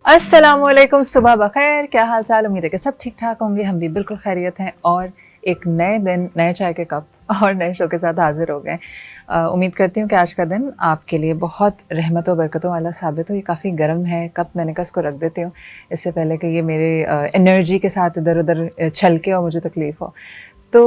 अस्सलाम वालेकुम, सुबह बखैर। क्या हाल चाल? उम्मीद है कि सब ठीक ठाक होंगे। हम भी बिल्कुल खैरियत हैं और एक नए दिन, नए चाय के कप और नए शो के साथ हाजिर हो गए। उम्मीद करती हूँ कि आज का दिन आपके लिए बहुत रहमतों बरकतों वाला साबित हो। ये काफ़ी गर्म है, कप मैंने कहा इसको रख देती हूँ इससे पहले कि ये मेरे एनर्जी के साथ इधर उधर छलके और मुझे तकलीफ़ हो। तो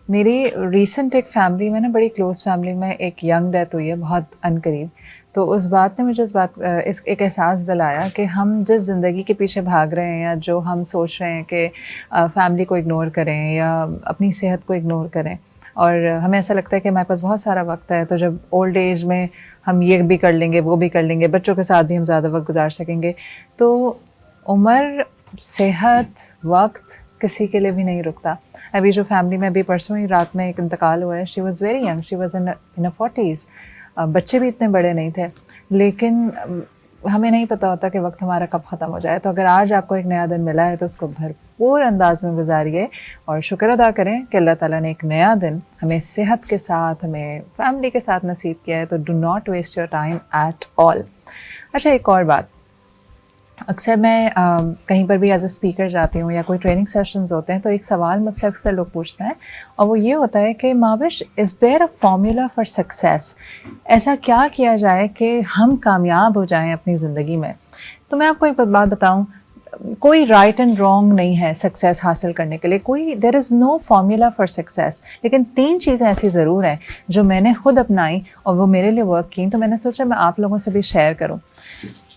मेरी रीसेंट एक फैमिली में ना, बड़ी क्लोज़ फैमिली में एक यंग डेथ हुई है बहुत अनकरीब। तो उस बात ने मुझे इस एक एहसास दिलाया कि हम जिस ज़िंदगी के पीछे भाग रहे हैं या जो हम सोच रहे हैं कि फैमिली को इग्नोर करें या अपनी सेहत को इग्नोर करें, और हमें ऐसा लगता है कि हमारे पास बहुत सारा वक्त है, तो जब ओल्ड एज में हम ये भी कर लेंगे, वो भी कर लेंगे, बच्चों के साथ भी हम ज़्यादा वक्त गुजार सकेंगे। तो उम्र, सेहत, वक्त किसी के लिए भी नहीं रुकता। अभी जो फैमिली में अभी परसों ही रात में एक इंतकाल हुआ है, she was very young, she was in a 40s। बच्चे भी इतने बड़े नहीं थे, लेकिन हमें नहीं पता होता कि वक्त हमारा कब ख़त्म हो जाए। तो अगर आज आपको एक नया दिन मिला है तो उसको भरपूर अंदाज में गुजारिए और शुक्र अदा करें कि अल्लाह ताला ने एक नया दिन हमें सेहत के साथ, हमें फैमिली के साथ नसीब किया है। तो do not waste your time at all. अच्छा, एक और बात, अक्सर मैं कहीं पर भी एज अ स्पीकर जाती हूँ या कोई ट्रेनिंग सेशंस होते हैं तो एक सवाल मुझसे अक्सर लोग पूछते हैं, और वो ये होता है कि Mahwish, is there a formula for success? ऐसा क्या किया जाए कि हम कामयाब हो जाएं अपनी ज़िंदगी में? तो मैं आपको एक बात बताऊँ, कोई राइट एंड रॉन्ग नहीं है सक्सेस हासिल करने के लिए, कोई there is no formula for success. लेकिन 3 चीज़ें ऐसी ज़रूर हैं जो मैंने खुद अपनाई और वो मेरे लिए वर्क की, तो मैंने सोचा मैं आप लोगों से भी शेयर करूँ।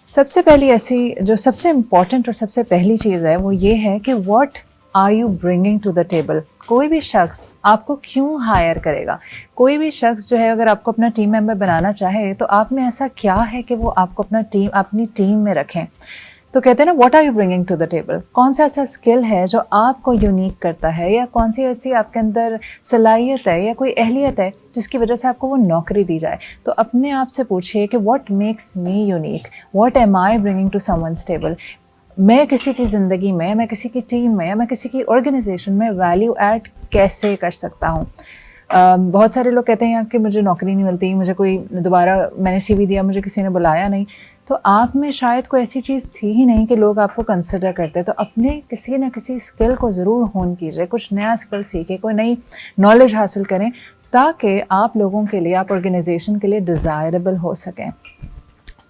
सबसे पहली ऐसी जो सबसे इम्पॉर्टेंट और सबसे पहली चीज़ है वो ये है कि what are you bringing to the table. कोई भी शख्स आपको क्यों हायर करेगा? कोई भी शख्स जो है, अगर आपको अपना टीम मेंबर बनाना चाहे तो आप में ऐसा क्या है कि वो आपको अपनी टीम में रखें। तो कहते हैं ना, what are you bringing to the table. कौन सा ऐसा स्किल है जो आपको यूनिक करता है, या कौन सी ऐसी आपके अंदर सलाहियत है या कोई अहलियत है जिसकी वजह से आपको वो नौकरी दी जाए। तो अपने आप से पूछिए कि what makes me unique, what am I bringing to someone's table. मैं किसी की ज़िंदगी में, मैं किसी की टीम में, या मैं किसी की ऑर्गेनाइजेशन में वैल्यू ऐड कैसे कर सकता हूँ। बहुत सारे लोग कहते हैं कि मुझे नौकरी नहीं मिलती, मुझे कोई दोबारा, मैंने CV दिया, मुझे किसी ने बुलाया नहीं। तो आप में शायद कोई ऐसी चीज़ थी ही नहीं कि लोग आपको कंसिडर करते। तो अपने किसी न किसी स्किल को ज़रूर होन कीजिए, कुछ नया स्किल सीखें, कोई नई नॉलेज हासिल करें, ताकि आप लोगों के लिए, आप ऑर्गेनाइजेशन के लिए डिज़ायरेबल हो सकें।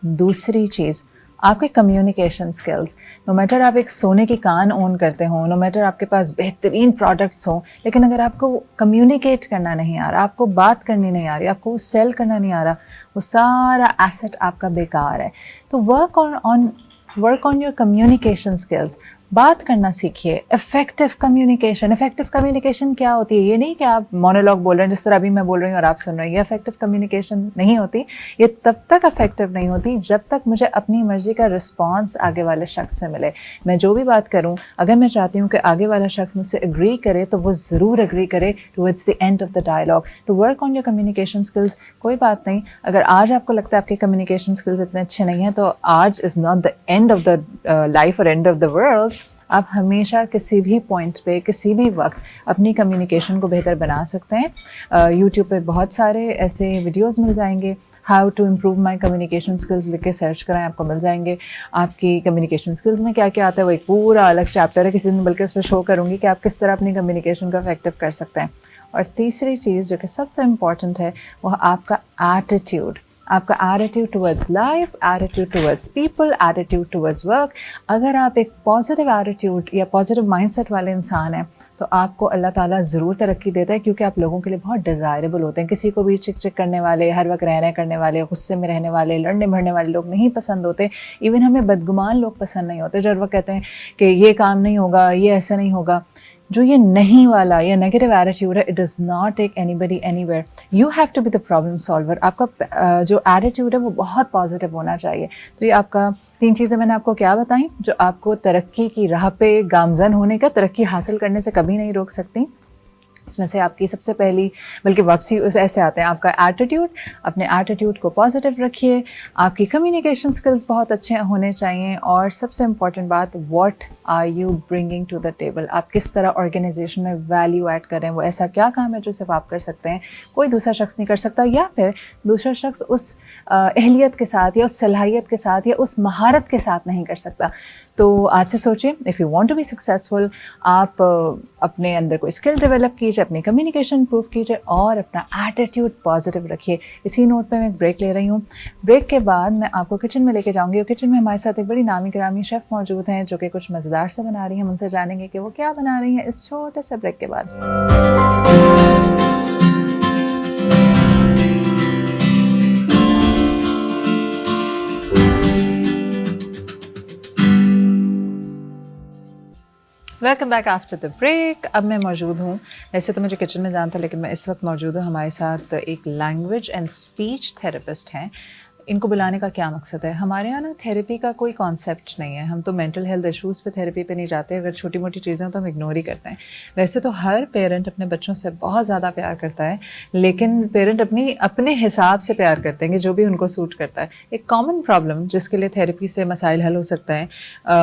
दूसरी चीज़, आपके कम्युनिकेशन स्किल्स। नो मैटर आप एक सोने की कान ओन करते हों, नो मैटर आपके पास बेहतरीन प्रोडक्ट्स हों, लेकिन अगर आपको कम्युनिकेट करना नहीं आ रहा, आपको बात करनी नहीं आ रही, आपको सेल करना नहीं आ रहा, वो सारा एसेट आपका बेकार है। तो work on your communication skills. बात करना सीखिए। इफ़ेक्टिव कम्युनिकेशन क्या होती है? ये नहीं कि आप मोनोलॉग बोल रहे हैं जिस तरह अभी मैं बोल रही हूँ और आप सुन रहे हैं। ये इफ़ेक्टिव कम्युनिकेशन नहीं होती। ये तब तक इफ़ेक्टिव नहीं होती जब तक मुझे अपनी मर्ज़ी का रिस्पॉन्स आगे वाले शख्स से मिले। मैं जो भी बात करूँ, अगर मैं चाहती हूँ कि आगे वाला शख्स मुझसे एग्री करे तो वो ज़रूर एग्री करे towards the end of the dialogue. To work on your communication skills. कोई बात नहीं, अगर आज आपको लगता है आपके कम्युनिकेशन स्किल्स इतने अच्छे नहीं हैं, तो आज is not the end of the life और एंड ऑफ द वर्ल्ड। आप हमेशा किसी भी पॉइंट पे, किसी भी वक्त अपनी कम्युनिकेशन को बेहतर बना सकते हैं। यूट्यूब पे बहुत सारे ऐसे वीडियोस मिल जाएंगे, how to improve my communication skills लिख के सर्च कराएं, आपको मिल जाएंगे। आपकी कम्युनिकेशन स्किल्स में क्या क्या आता है वो एक पूरा अलग चैप्टर है, किसी दिन बल्कि उस पर शो करूँगी कि आप किस तरह अपनी कम्युनिकेशन को इफेक्टिव कर सकते हैं। और तीसरी चीज़ जो कि सबसे इम्पॉर्टेंट है, वो आपका एटीट्यूड। आपका attitude towards life, attitude towards people, attitude towards work. अगर आप एक पॉजिटिव एटीट्यूड या पॉजिटिव माइंडसेट वाले इंसान हैं तो आपको अल्लाह ताला ज़रूर तरक्की देता है, क्योंकि आप लोगों के लिए बहुत डिज़ायरेबल होते हैं। किसी को भी चिक चिक करने वाले, हर वक्त रहने करने वाले, गुस्से में रहने वाले, लड़ने भड़ने वाले लोग नहीं पसंद होते। इवन हमें बदगुमान लोग पसंद नहीं होते, जो हर वक्त कहते हैं कि ये काम नहीं होगा, ये ऐसा नहीं होगा। जो ये नहीं वाला, ये नेगेटिव एटीट्यूड है, it does not take anybody anywhere. You have to be the problem solver. आपका जो एटीट्यूड है वो बहुत पॉजिटिव होना चाहिए। तो ये आपका 3 चीज़ें मैंने आपको क्या बताई जो आपको तरक्की की राह पे गामज़न होने का, तरक्की हासिल करने से कभी नहीं रोक सकती। اس میں سے آپ کی سب سے پہلی بلکہ واپسی ایسے آتے ہیں آپ کا ایٹیٹیوڈ. اپنے ایٹیٹیوڈ کو پازیٹیو رکھیے. آپ کی کمیونیکیشن سکلز بہت اچھے ہونے چاہیے. اور سب سے امپورٹنٹ بات, what are you bringing to the table. آپ کس طرح آرگنائزیشن میں ویلیو ایڈ کریں. وہ ایسا کیا کام ہے جو صرف آپ کر سکتے ہیں, کوئی دوسرا شخص نہیں کر سکتا, یا پھر دوسرا شخص اس اہلیت کے ساتھ یا اس صلاحیت کے ساتھ یا اس مہارت کے ساتھ نہیں کر سکتا. تو آج سے سوچیں, if you want to be successful, آپ اپنے اندر کوئی اسکل ڈیولپ کیجیے, اپنی کمیونیکیشن امپروو کیجیے اور اپنا ایٹیٹیوڈ پازیٹیو رکھیے. اسی نوٹ پہ میں ایک بریک لے رہی ہوں. بریک کے بعد میں آپ کو کچن میں لے کے جاؤں گی, اور کچن میں ہمارے ساتھ ایک بڑی نامی گرامی شیف موجود ہیں جو کہ کچھ مزیدار سے بنا رہی ہیں. ان سے جانیں گے کہ وہ کیا بنا رہی ہیں اس چھوٹے سے بریک کے بعد. Welcome back after the break. اب میں موجود ہوں, ویسے تو مجھے کچن میں جانا تھا لیکن میں اس وقت موجود ہوں. ہمارے ساتھ ایک لینگویج اینڈ اسپیچ تھراپسٹ ہیں. ان کو بلانے کا کیا مقصد ہے؟ ہمارے یہاں نا تھیراپی کا کوئی کانسیپٹ نہیں ہے. ہم تو مینٹل ہیلتھ ایشوز پہ تھیراپی پہ نہیں جاتے. اگر چھوٹی موٹی چیزیں تو ہم اگنور ہی کرتے ہیں. ویسے تو ہر پیرنٹ اپنے بچوں سے بہت زیادہ پیار کرتا ہے, لیکن پیرنٹ اپنے حساب سے پیار کرتے ہیں کہ جو بھی ان کو سوٹ کرتا ہے. ایک کامن پرابلم جس کے لیے تھیراپی سے مسائل حل ہو سکتا ہے,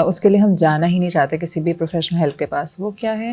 اس کے لیے ہم جانا ہی نہیں چاہتے کسی بھی پروفیشنل ہیلپ کے پاس. وہ کیا ہے؟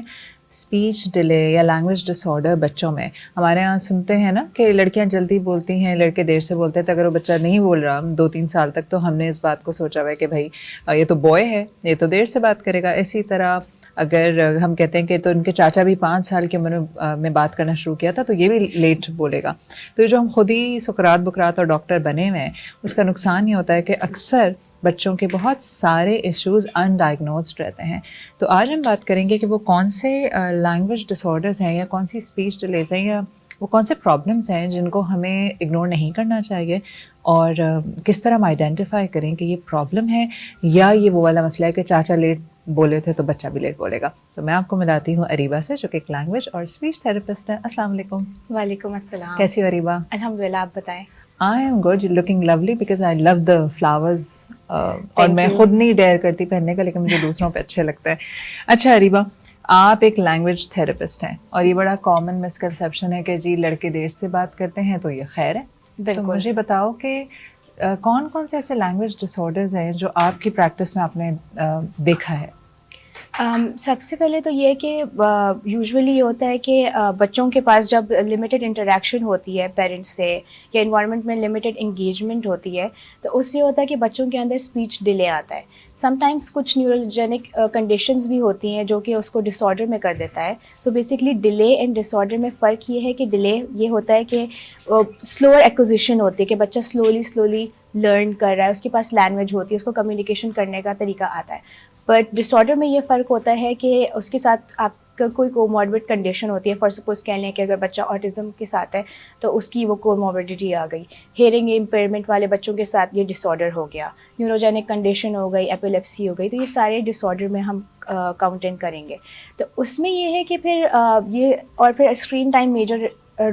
اسپیچ ڈیلے یا لینگویج ڈس آرڈر بچوں میں. ہمارے یہاں سنتے ہیں نا کہ لڑکیاں جلدی بولتی ہیں, لڑکے دیر سے بولتے ہیں. تو اگر وہ بچہ نہیں بول رہا 2-3 سال تک, تو ہم نے اس بات کو سوچا ہوا ہے کہ بھائی یہ تو بوائے ہے, یہ تو دیر سے بات کرے گا. اسی طرح اگر ہم کہتے ہیں کہ تو ان کے چاچا بھی 5 سال کی عمر میں بات کرنا شروع کیا تھا, تو یہ بھی لیٹ بولے گا. تو یہ جو ہم خود ہی سکرات بکرات اور ڈاکٹر بنے ہوئے ہیں, اس کا نقصان یہ ہوتا ہے کہ اکثر بچوں کے بہت سارے ایشوز انڈائگنوزڈ رہتے ہیں. تو آج ہم بات کریں گے کہ وہ کون سے لینگویج ڈس آرڈرز ہیں, یا کون سی اسپیچ ڈیلیز ہیں, یا وہ کون سے پرابلمس ہیں جن کو ہمیں اگنور نہیں کرنا چاہیے, اور کس طرح ہم آئیڈینٹیفائی کریں کہ یہ پرابلم ہے یا یہ وہ والا مسئلہ ہے کہ چاچا لیٹ بولے تھے تو بچہ بھی لیٹ بولے گا. تو میں آپ کو ملاتی ہوں اریبہ سے, جو کہ ایک لینگویج اور اسپیچ تھراپسٹ ہے. السلام علیکم. وعلیکم السلام. کیسی ہو اریبہ؟ الحمدللہ, آپ بتائیں. I am good, you're looking lovely because I love the flowers. اور میں خود نہیں ڈیئر کرتی پہننے کا, لیکن مجھے دوسروں پہ اچھے لگتا ہے. اچھا اریبہ, آپ ایک لینگویج تھراپسٹ ہیں, اور یہ بڑا کامن مسکنسیپشن ہے کہ جی لڑکے دیر سے بات کرتے ہیں تو یہ خیر ہے. بالکل. تو مجھے بتاؤ کہ کون کون سے ایسے لینگویج ڈس آرڈرز ہیں جو آپ کی پریکٹس میں آپ نے دیکھا ہے؟ سب سے پہلے تو یہ کہ یوزولی یہ ہوتا ہے کہ بچوں کے پاس جب لمیٹڈ انٹریکشن ہوتی ہے پیرنٹس سے, یا انوائرمنٹ میں لمیٹڈ انگیجمنٹ ہوتی ہے, تو اس سے ہوتا ہے کہ بچوں کے اندر اسپیچ ڈیلے آتا ہے. سم ٹائمس کچھ نیورولوجینک کنڈیشنز بھی ہوتی ہیں جو کہ اس کو ڈس آرڈر میں کر دیتا ہے. So basically delay and disorder میں فرق یہ ہے کہ ڈیلے یہ ہوتا ہے کہ سلوور ایکوزیشن ہوتی ہے, کہ بچہ سلولی لرن کر رہا ہے, اس کے پاس لینگویج ہوتی ہے, اس کو کمیونیکیشن کرنے کا طریقہ آتا ہے. بٹ ڈس آرڈر میں یہ فرق ہوتا ہے کہ اس کے ساتھ آپ کا کوئی کوموربڈ کنڈیشن ہوتی ہے. فار سپوز کہہ لیں کہ اگر بچہ آٹزم کے ساتھ ہے تو اس کی وہ کوموربڈیٹی آ گئی. ہیئرنگ امپیئرمنٹ والے بچوں کے ساتھ یہ ڈس آرڈر ہو گیا, نیوروجینک کنڈیشن ہو گئی, ایپیلیپسی ہو گئی, تو یہ سارے ڈس آرڈر میں ہم کاؤنٹ ان کریں گے. تو اس میں یہ ہے کہ پھر یہ, اور پھر screen time major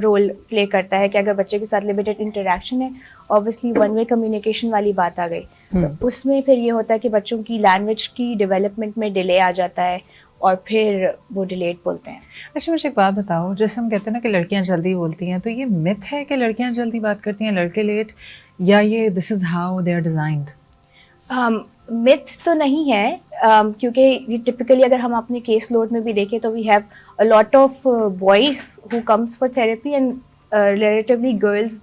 role play کرتا ہے کہ اگر بچے کے ساتھ لمیٹڈ انٹریکشن ہے, اوبویسلی ون وے کمیونیکیشن والی بات آ گئی, تو اس میں پھر یہ ہوتا ہے کہ بچوں کی لینگویج کی ڈیولپمنٹ میں ڈیلے آ جاتا ہے, اور پھر وہ ڈیلیٹ بولتے ہیں. اچھا مجھے ایک بات بتاؤ, جیسے ہم کہتے ہیں نا کہ لڑکیاں جلدی بولتی ہیں, تو یہ متھ ہے کہ لڑکیاں جلدی بات کرتی ہیں لڑکے لیٹ, یا یہ this is how they are designed? Myth تو نہیں ہے, کیونکہ یہ ٹپکلی اگر ہم اپنے کیس لوڈ میں بھی دیکھیں تو we have a lot of boys who comes for therapy, and relatively girls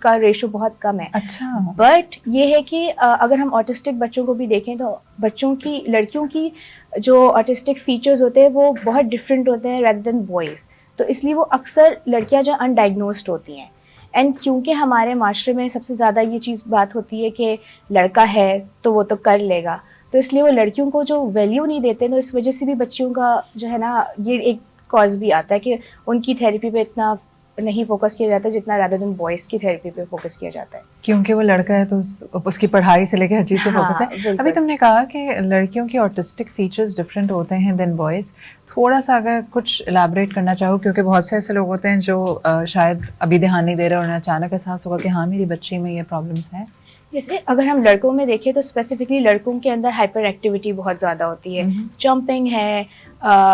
کا ریشو بہت کم ہے. اچھا. بٹ یہ ہے کہ اگر ہم آٹسٹک بچوں کو بھی دیکھیں تو لڑکیوں کی جو آٹسٹک فیچرز ہوتے ہیں وہ بہت ڈفرینٹ ہوتے ہیں ریدر دین بوائز, تو اس لیے وہ اکثر لڑکیاں جو انڈائگنوزڈ ہوتی ہیں. اینڈ کیونکہ ہمارے معاشرے میں سب سے زیادہ یہ چیز بات ہوتی ہے کہ لڑکا ہے تو وہ تو کر لے گا, تو اس لیے وہ لڑکیوں کو جو ویلیو نہیں دیتے, تو اس وجہ سے بھی بچیوں کا جو ہے نا یہ ایک کاز بھی آتا ہے کہ ان کی تھیراپی پہ اتنا نہیں فوکس کیا جاتا ہے جتنا رادر دین بوائز کی تھیراپی پہ فوکس کیا جاتا ہے, کیونکہ وہ لڑکا ہے تو اس کی پڑھائی سے لے کے ہر چیز سے فوکس ہے. ابھی تم نے کہا کہ لڑکیوں کی آٹسٹک فیچرز ڈفرینٹ ہوتے ہیں دین بوائز, تھوڑا سا اگر کچھ الیبوریٹ کرنا چاہو, کیونکہ بہت سے ایسے لوگ ہوتے ہیں جو شاید ابھی دھیان نہیں دے رہے اور انہیں اچانک احساس ہوگا کہ ہاں میری بچی میں یہ پرابلمس ہیں. جیسے اگر ہم لڑکوں میں دیکھیں تو اسپیسیفکلی لڑکوں کے اندر ہائپر ایکٹیویٹی بہت زیادہ ہوتی ہے, جمپنگ ہے,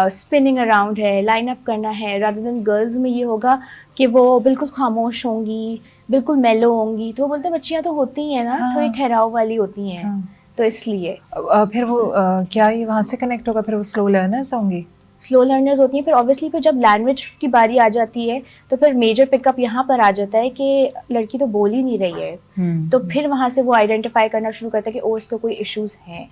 اسپننگ اراؤنڈ ہے, لائن اپ کرنا ہے. رادر دین گرلز میں یہ ہوگا کہ وہ بالکل خاموش ہوں گی, بالکل میلو ہوں گی. تو وہ بولتے ہیں بچیاں تو ہوتی ہیں نا, تھوڑی ٹھہراؤ والی ہوتی ہیں, تو اس لیے پھر وہ کیا یہ وہاں سے کنیکٹ ہوگا, پھر وہ سلو لرنرز ہوں گی, سلو لرنرز ہوتی ہیں. پھر اوبیسلی پھر جب لینگویج کی باری آ جاتی ہے تو پھر میجر پک اپ یہاں پر آ جاتا ہے کہ لڑکی تو بول ہی نہیں رہی ہے, تو پھر وہاں سے وہ آئیڈینٹیفائی کرنا شروع کرتا ہے کہ او اس کو کوئی ایشوز ہیں.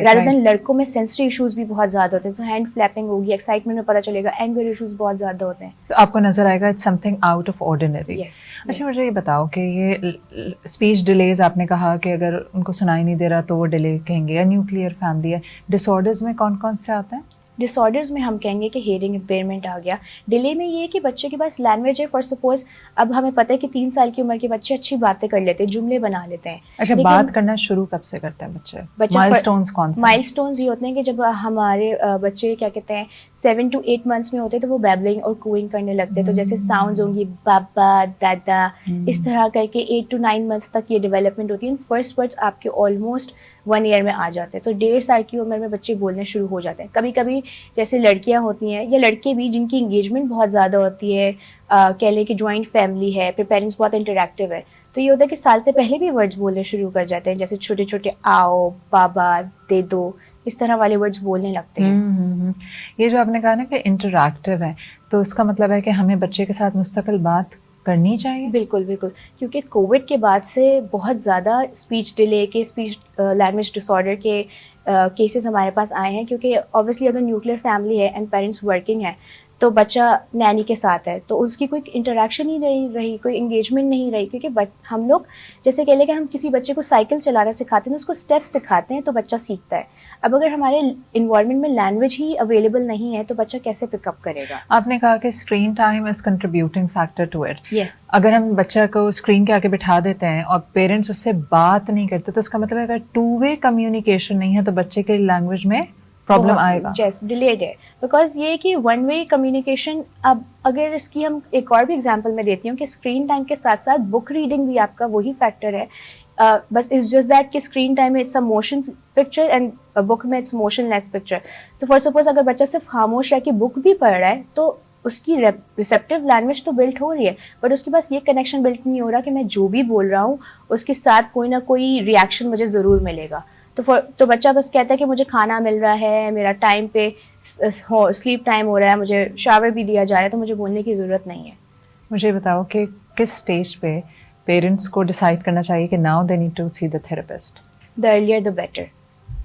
رادر دین لڑکوں میں سینسری ایشوز بھی بہت زیادہ ہوتے ہیں, سو ہینڈ فلیپنگ ہوگی, ایکسائٹمنٹ میں پتہ چلے گا, اینگر ایشوز بہت زیادہ ہوتے ہیں, تو آپ کو نظر آئے گا it's something out of ordinary. اچھا مجھے یہ بتاؤ کہ یہ اسپیچ ڈیلیز آپ نے کہا کہ اگر ان کو سنائی نہیں دے رہا تو وہ ڈیلے کہیں گے, یا نیوکلیئر فیملی ہے, ڈس آرڈرز میں کون کون سے آتے ہیں؟ ڈس آرڈرز میں ہم کہیں گے کہ ہیئرنگ امپیئرمنٹ آ گیا. ڈیلے میں یہ ہے کہ بچے کے پاس لینگویج ہے, فار سپوز اب ہمیں پتہ ہے کہ 3 سال کی عمر کے بچے اچھی باتیں کر لیتے ہیں, جملے بنا لیتے ہیں. اچھا بات کرنا شروع کب سے کرتے ہیں بچے؟ مائل اسٹونز کون سے؟ مائل اسٹونز یہ ہوتے ہیں کہ جب ہمارے بچے کیا کہتے ہیں 7 to 8 months میں ہوتے ہیں تو وہ بیبلنگ اور کوئنگ کرنے لگتے ہیں. تو جیسے ساؤنڈز ہوں گی بابا دادا, اس طرح کر کے 8 to 9 months تک یہ ڈیولپمنٹ ہوتی ہے. فرسٹ ورڈس آپ کے آلموسٹ 1 year میں آ جاتے ہیں. تو 1.5 سال کی عمر میں بچے بولنے شروع ہو جاتے ہیں. کبھی کبھی جیسے لڑکیاں ہوتی ہیں یا لڑکے بھی جن کی انگیجمنٹ بہت زیادہ ہوتی ہے, کہہ لیں کہ جوائنٹ فیملی ہے, پھر پیرنٹس بہت انٹریکٹیو ہے, تو یہ ہوتا ہے کہ سال سے پہلے بھی ورڈز بولنے شروع کر جاتے ہیں, جیسے چھوٹے چھوٹے آؤ, بابا, دے دو, اس طرح والے ورڈز بولنے لگتے ہیں. یہ جو آپ نے کہا نا کہ انٹریکٹیو ہے, تو اس کا مطلب ہے کہ ہمیں بچے کے ساتھ مستقل بات کرنی چاہیے. بالکل بالکل, کیونکہ کووڈ کے بعد سے بہت زیادہ اسپیچ ڈیلے کے, اسپیچ لینگویج ڈس آرڈر کے کیسز ہمارے پاس آئے ہیں. کیونکہ اوبیسلی اگر نیوکلیئر فیملی ہے اینڈ پیرنٹس ورکنگ ہے تو بچہ نینی کے ساتھ ہے, تو اس کی کوئی انٹریکشن ہی نہیں رہی, کوئی انگیجمنٹ نہیں رہی. کیونکہ ہم لوگ جیسے کہہ لیں کہ ہم کسی بچے کو سائیکل چلانا سکھاتے ہیں, اس کو اسٹیپس سکھاتے ہیں تو بچہ سیکھتا ہے. اب اگر ہمارے انوائرمنٹ میں لینگویج ہی اویلیبل نہیں ہے تو بچہ کیسے پک اپ کرے گا؟ آپ نے کہا کہ screen time is contributing factor to it. Yes, اگر ہم بچہ کو اسکرین کے آگے بٹھا دیتے ہیں اور پیرنٹس اس سے بات نہیں کرتے تو اس کا مطلب ہے اگر 2-way کمیونیکیشن نہیں ہے تو بچے کے لینگویج میں پرابلم آئے گا. یس, ڈیلیڈ ہے. بیکاز یہ کہ 1-way کمیونیکیشن, اب اگر اس کی ہم ایک اور بھی ایگزامپل میں دیتی ہوں کہ اسکرین ٹائم کے ساتھ ساتھ بک ریڈنگ بھی آپ کا وہی فیکٹر ہے. بس اٹس جسٹ دیٹ کہ اسکرین ٹائم میں it's a motion picture and book میں it's motionless picture. So for suppose اگر بچہ صرف خاموش رہ کے بک بھی پڑھ رہا ہے تو اس کی ریسیپٹیو لینگویج تو بلٹ ہو رہی ہے, بٹ اس کے پاس یہ کنیکشن بلٹ نہیں ہو رہا کہ میں جو بھی بول رہا ہوں اس کے ساتھ کوئی نہ کوئی ریئیکشن مجھے ضرور ملے گا. تو بچہ بس کہتا ہے کہ مجھے کھانا مل رہا ہے, میرا ٹائم پہ سلیپ ٹائم ہو رہا ہے, مجھے شاور بھی دیا جا رہا ہے, تو مجھے بولنے کی ضرورت نہیں ہے. مجھے بتاؤ کہ کس اسٹیج پہ پیرنٹس کو ڈیسائڈ کرنا چاہیے کہ now they need to see the therapist? The earlier the better.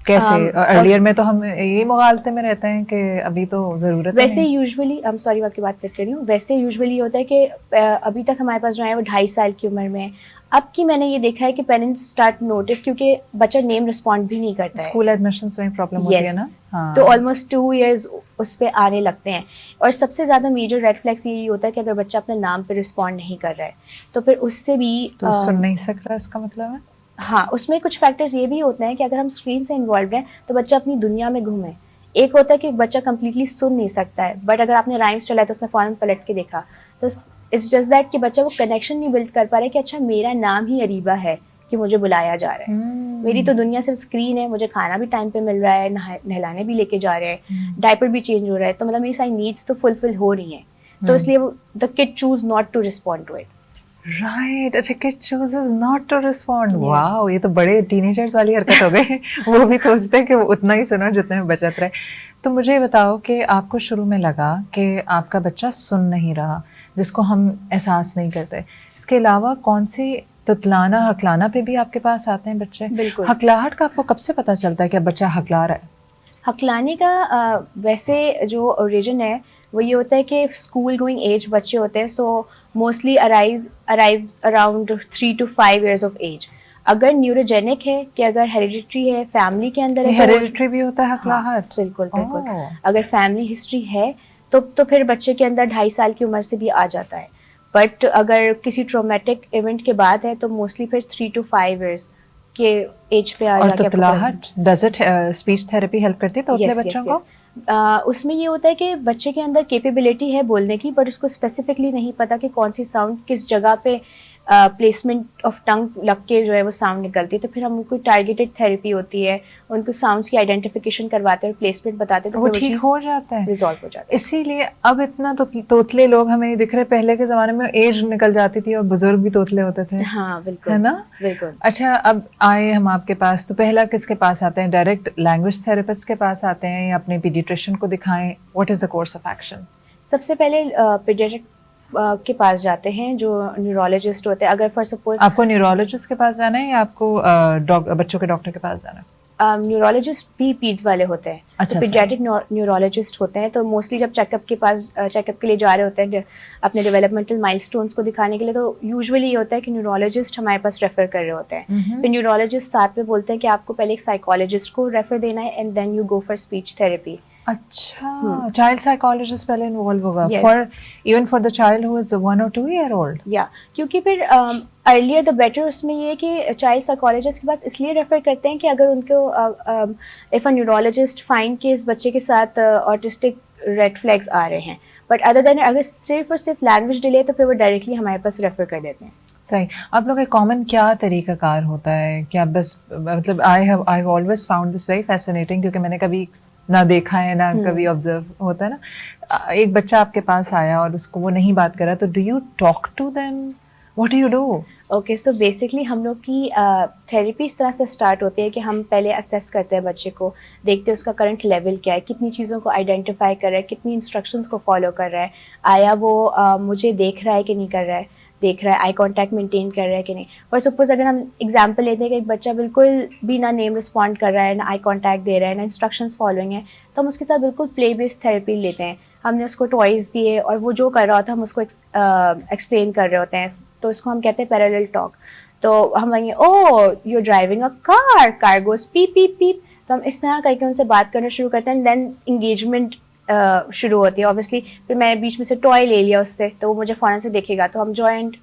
کیسے ارلیئر میں تو ہم یہی مغالطے میں رہتے ہیں کہ ابھی تو ضرورت ہے. ویسے یوزولی I'm sorry آپ کی بات کر رہی ہوں, ویسے یوزولی یہ ہوتا ہے کہ ابھی تک ہمارے پاس جو ہے وہ 2.5 سال کی عمر میں. اب کی میں نے یہ دیکھا ہے کہ پیرنٹس اسٹارٹ نوٹس, کیونکہ بچہ نیم رسپونڈ بھی نہیں کرتا ہے, اسکول ایڈمیشنس میں پرابلم ہوتی ہے نا, تو آلموسٹ 2 years اس پہ آنے لگتے ہیں. اور سب سے زیادہ میجر ریڈ فلیکس یہی ہوتا ہے کہ اگر بچہ اپنے نام پہ رسپونڈ نہیں کر رہا ہے تو پھر اس سے بھی تو سن نہیں سک رہا, اس کا مطلب ہے. ہاں, اس میں کچھ فیکٹرز یہ بھی ہوتے ہیں کہ اگر ہم اسکرین سے انوالوڈ ہیں تو بچہ اپنی دنیا میں گھومے. ایک ہوتا ہے کہ بچہ کمپلیٹلی سن نہیں سکتا ہے, بٹ اگر آپ نے رائمس چلایا تو اس نے فوراً پلٹ کے دیکھا, تو اٹس جسٹ دیٹ کہ بچہ وہ کنیکشن نہیں بلڈ کر پا رہا ہے کہ اچھا میرا نام ہی اریبہ ہے کہ مجھے بلایا جا رہا ہے, میری تو دنیا صرف اسکرین ہے, مجھے کھانا بھی ٹائم پہ مل رہا ہے, نہلانے بھی لے کے جا رہے ہیں, ڈائپر بھی چینج ہو رہا ہے, تو مطلب میری ساری نیڈس تو فلفل ہو رہی ہیں, تو اس لیے the kid choose not to respond to it. Right, اچھا kid chooses not to respond. Wow, یہ تو بڑے ٹینیجرز والی حرکت ہو گئی. وہ بھی سوچتے ہیں کہ وہ اتنا ہی سنو جتنے میں بچت رہے. تو مجھے بتاؤ کہ آپ کو شروع میں لگا کہ آپ کا بچہ سن نہیں رہا, جس کو ہم احساس نہیں کرتے, اس کے علاوہ کون سی تتلانا ہکلانا پہ بھی آپ کے پاس آتے ہیں بچے؟ بالکل. ہکلاہٹ کا آپ کو کب سے پتہ چلتا ہے کہ بچہ ہکلا رہا ہے؟ ہکلانے کا ویسے جو اوریجن ہے وہ یہ ہوتا ہے کہ اسکول گوئنگ ایج بچے ہوتے ہیں, so mostly arrives around 3 to 5 years of age. اگر نیوروجینک ہے کہ اگر ہیریڈیٹری ہے, فیملی کے اندر ہے, ہیریڈیٹری بھی ہوتا ہے ہکلاہٹ؟ بالکل بالکل. اگر فیملی ہسٹری ہے تو پھر بچے کے اندر 2.5 سال کی عمر سے بھی آ جاتا ہے. بٹ اگر کسی ٹرومیٹک ایونٹ کے بعد ہے تو موسٹلی پھر 3 to 5 years کے ایج پہ آ جاتا ہے. اور تتلاہٹ does it speech therapy help کرتی ہے تو اپنے بچوں کو؟ اس میں یہ ہوتا ہے کہ بچے کے اندر کیپیبلٹی ہے بولنے کی, بٹ اس کو اسپیسیفکلی نہیں پتا کہ کون سی ساؤنڈ کس جگہ پہ प्लेसमेंट ऑफ टंग लग के जो है वो साउंड निकलती है, तो फिर हम उनको टारगेटेड थेरेपी होती है, उनको साउंड्स की आइडेंटिफिकेशन करवाते हैं और प्लेसमेंट बताते हैं, तो वो ठीक हो जाता है, रिजॉल्व हो जाता है। इसीलिए अब इतना तो तोतले लोग हमें नहीं दिख रहे, पहले के ज़माने में एज निकल जाती थी और बुजुर्ग भी तोतले होते थे। हाँ बिल्कुल, है ना? बिल्कुल। अच्छा, अब आए हम आपके पास, तो पहला किसके पास आते हैं? डायरेक्ट लैंग्वेज थेरेपिस्ट के पास आते हैं या अपने पीडियाट्रिशियन को दिखाएं? What is the course of action? सबसे पहले पीडियाट्रिक के पास जाते हैं जो न्यूरोलॉजिस्ट होते हैं। अगर फॉर सपोज आपको न्यूरोलॉजिस्ट के पास जाना है या आपको बच्चों के डॉक्टर के पास जाना है? न्यूरोलॉजिस्ट भी पीड्स वाले होते हैं, अच्छा, तो पीडियाट्रिक न्यूरोलॉजिस्ट होते हैं। तो मोस्टली जब चेकअप के लिए जा रहे होते हैं अपने डेवलपमेंटल माइलस्टोन्स को दिखाने के लिए, तो यूजुअली ये होता है कि न्यूरोलॉजिस्ट हमारे पास रेफर कर रहे होते हैं। फिर न्यूरोलॉजिस्ट साथ में बोलते हैं कि आपको पहले एक साइकोलॉजिस्ट को रेफर देना है and then you go for speech therapy. अच्छा, चाइल्ड साइकोलॉजिस्ट पहले इन्वॉल्व होगा Yes. For even for the child who is 1 or 2 year old? या क्योंकि फिर अर्लियर द बेटर, उसमें ये है कि चाइल्ड साइकोलॉजिस्ट के पास इसलिए रेफर करते हैं कि अगर उनको इफ़ अ न्यूरोलॉजिस्ट फाइंड कि इस बच्चे के साथ ऑटिस्टिक रेड फ्लैग्स आ रहे हैं, बट अदर देन अगर सिर्फ और सिर्फ लैंग्वेज डिले, तो फिर वो डायरेक्टली हमारे पास रेफर कर देते हैं। सही। आप लोग का कॉमन क्या तरीकाकार होता है? क्या बस मतलब I have always found this very fascinating, क्योंकि मैंने कभी ना देखा है ना कभी ऑब्जर्व होता है ना, एक बच्चा आपके पास आया और उसको वो नहीं बात कर रहा, तो do you talk to them? What do you do? Okay, so basically हम लोग की थेरेपी इस तरह से स्टार्ट होती है कि हम पहले असेस करते हैं बच्चे को, देखते हैं उसका करंट लेवल क्या है, कितनी चीज़ों को आइडेंटिफाई कर रहा है, कितनी इंस्ट्रक्शंस को फॉलो कर रहा है, आया वो मुझे देख रहा है कि नहीं कर रहा है, देख रहा है, आई कांटेक्ट मेंटेन कर रहा है कि नहीं। और सपोज अगर हम एग्जांपल लेते हैं कि एक बच्चा बिल्कुल भी ना नेम रिस्पॉन्ड कर रहा है, ना आई कांटेक्ट दे रहा है, ना इंस्ट्रक्शंस फॉलोइंग है, तो हम उसके साथ बिल्कुल प्ले बेस्ड थेरेपी लेते हैं। हमने उसको टॉयज़ दिए और वो जो कर रहा होता है हम उसको एक्सप्लेन कर रहे होते हैं, तो उसको हम कहते हैं पैरेलल टॉक। तो हम कहेंगे oh you are driving a car goes peep peep peep, तो हम इस तरह करके उनसे बात करना शुरू करते हैं, देन इंगेजमेंट शुरू होती है। ऑब्वियसली फिर मैंने बीच में से टॉय ले लिया उससे, तो वो मुझे फ़ौरन से देखेगा, तो हम जॉइंट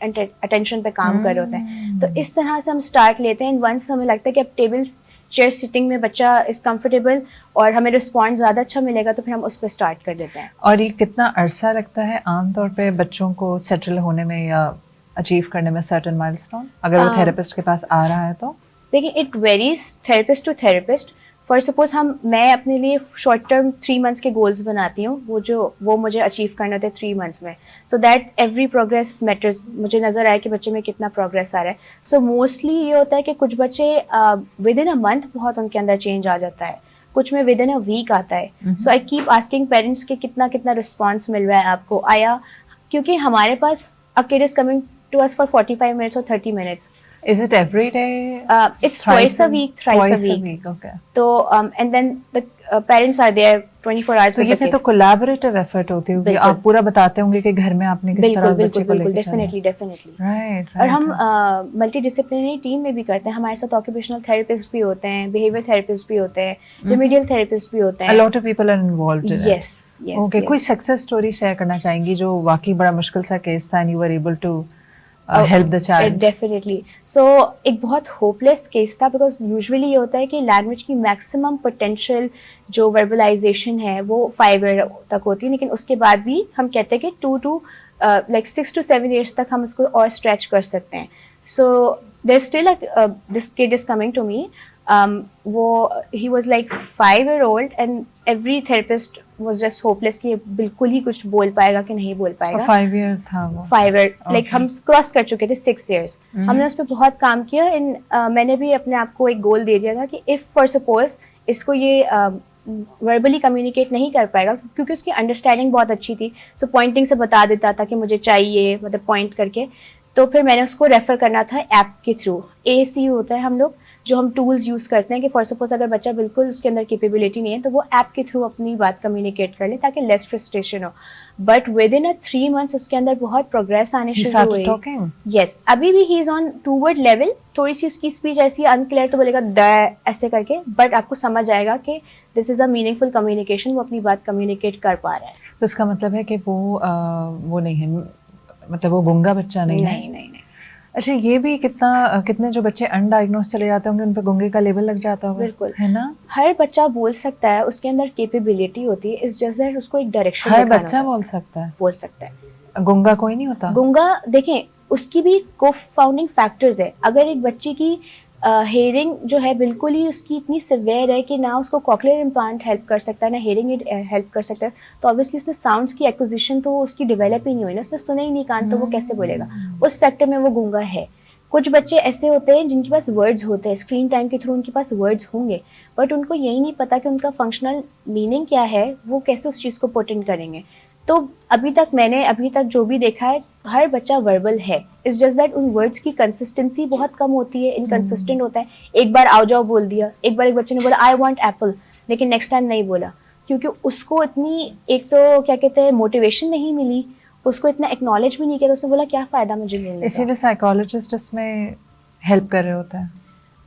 अटेंशन पे काम कर रहे होते हैं। तो इस तरह से हम स्टार्ट लेते हैं। वंस हमें लगता है कि अब टेबल्स चेयर सिटिंग में बच्चा इज़ कम्फर्टेबल और हमें रिस्पॉन्ड ज़्यादा अच्छा मिलेगा, तो फिर हम उस पर स्टार्ट कर देते हैं। और ये कितना अरसा लगता है आमतौर पे बच्चों को सेटल होने में या अचीव करने में सर्टेन माइलस्टोन, अगर वो थेरेपिस्ट के पास आ रहा है तो? देखिए, it varies therapist to therapist. For suppose मैं अपने लिए शॉर्ट टर्म 3 months के गोल्स बनाती हूँ, वो मुझे अचीव करने होते हैं 3 months में, so that every progress matters, मुझे नज़र आए कि बच्चे में कितना प्रोग्रेस आ रहा है। सो मोस्टली ये होता है कि कुछ बच्चे विद इन अ मंथ बहुत उनके अंदर चेंज आ जाता है, कुछ में विद इन अ वीक आता है। सो आई कीप आस्किंग पेरेंट्स के कितना रिस्पॉन्स मिल रहा है आपको, आया, क्योंकि हमारे पास a kid is coming to us for 45 minutes or 30 minutes. Is it every day? It's twice a week, thrice a week. Okay. तो and then the parents are there 24 hours. तो ये फिर तो कोलैबोरेटिव एफर्ट होती होगी, आप पूरा बताते होंगे कि घर में आपने किस तरह बच्चे को लेकर चलना है। डेफिनेटली। राइट। और हम मल्टी डिसिप्लिनरी टीम में भी करते हैं, हमारे साथ ऑक्यूपेशनल थेरेपिस्ट भी होते हैं, बिहेवियर थेरेपिस्ट भी होते हैं, रिमेडियल थेरेपिस्ट भी होते हैं। A lot of people are involved in it. Yes. Okay, कोई सक्सेस स्टोरी शेयर करना चाहेंगी जो वाकई बड़ा मुश्किल सा केस था and you were able to help the child? Definitely. So एक बहुत होपलेस केस था, बिकॉज यूजुअली ये होता है कि लैंग्वेज की मैक्सिमम पोटेंशियल जो वर्बलाइजेशन है वो 5 year तक होती है, लेकिन उसके बाद भी हम कहते हैं कि 6 to 7 years तक हम उसको और स्ट्रेच कर सकते हैं। So there still this kid is coming to me, he was like 5 year old and every therapist was just hopeless कि ये बिल्कुल ही कुछ बोल पाएगा कि नहीं बोल पाएगा। 5 year था वो। 5 year, like हम क्रॉस कर चुके थे 6 years। हमने उस पर बहुत काम किया एंड मैंने भी अपने आप को एक गोल दे दिया था कि इफ़ फॉर सपोज इसको ये वर्बली कम्युनिकेट नहीं कर पाएगा, क्योंकि उसकी अंडरस्टैंडिंग बहुत अच्छी थी, सो पॉइंटिंग से बता देता था कि मुझे चाहिए, मतलब पॉइंट करके, तो फिर मैंने उसको रेफ़र करना था ऐप के थ्रू। AACU होता है हम लोग जो हम टूल्स यूज़ करते हैं कि फॉर सपोज अगर बच्चा बिल्कुल उसके अंदर कैपेबिलिटी नहीं है तो वो ऐप के थ्रू अपनी बात कम्युनिकेट कर ले ताकि लेस फ्रस्ट्रेशन हो। बट विद इन 3 months उसके अंदर बहुत प्रोग्रेस आने शुरू हुई। यस, अभी भी he is on toward level, थोड़ी सी उसकी स्पीच ऐसी अनक्लियर तो बोलेगा द ऐसे करके, बट आपको समझ आएगा कि this is a meaningful communication, वो अपनी बात कम्युनिकेट कर पा रहा है। तो इसका मतलब है कि वो नहीं है, मतलब वो गूंगा बच्चा नहीं है। नहीं। अच्छा, ये भी कितने जो बच्चे अनडायग्नोज चले जाते होंगे उन पे गूंगे का लेबल लग जाता होगा। बिल्कुल, है ना? हर बच्चा बोल सकता है, उसके अंदर कैपेबिलिटी होती है, इस जस्ट दैट उसको एक डायरेक्शन हर बच्चा बोल सकता है। बोल सकता है। गूंगा कोई नहीं होता? गूंगा, देखें اس کی بھی کو فاؤنڈنگ فیکٹرز ہے. اگر ایک بچے کی ہیئرنگ جو ہے بالکل ہی اس کی اتنی سیویئر ہے کہ نہ اس کو کوکلیئر امپلانٹ ہیلپ کر سکتا ہے نہ ہیئرنگ ایڈ ہیلپ کر سکتا ہے, تو obviously اس نے ساؤنڈس کی ایکوزیشن تو اس کی ڈیولپ ہی نہیں ہوئی نا, اس نے سنا ہی نہیں کان, تو وہ کیسے بولے گا, اس فیکٹر میں وہ گونگا ہے. کچھ بچے ایسے ہوتے ہیں جن کے پاس ورڈز ہوتے ہیں, اسکرین ٹائم کے تھرو ان کے پاس ورڈز ہوں گے, بٹ ان کو یہی نہیں پتا کہ ان کا فنکشنل میننگ کیا ہے, وہ کیسے اس چیز کو پٹ ان کریں گے. تو میں نے ابھی تک جو بھی دیکھا ہے, ہر بچہ وربل ہے, it's just that in words کی کنسسٹنسی بہت کم ہوتی ہے, انکنسسٹنٹ ہوتا ہے. ایک بار آؤ جاؤ بول دیا, ایک بار ایک بچے نے بولا آئی وانٹ ایپل, لیکن نیکسٹ ٹائم نہیں بولا, کیونکہ اس کو اتنی ایک تو کیا کہتے ہیں موٹیویشن نہیں ملی, اس کو اتنا ایکنالج بھی نہیں کیا, تو اس نے بولا کیا فائدہ مجھے ملنے کا. اسی لیے سائیکالوجسٹ اس میں ہیلپ کر رہے ہوتے ہیں.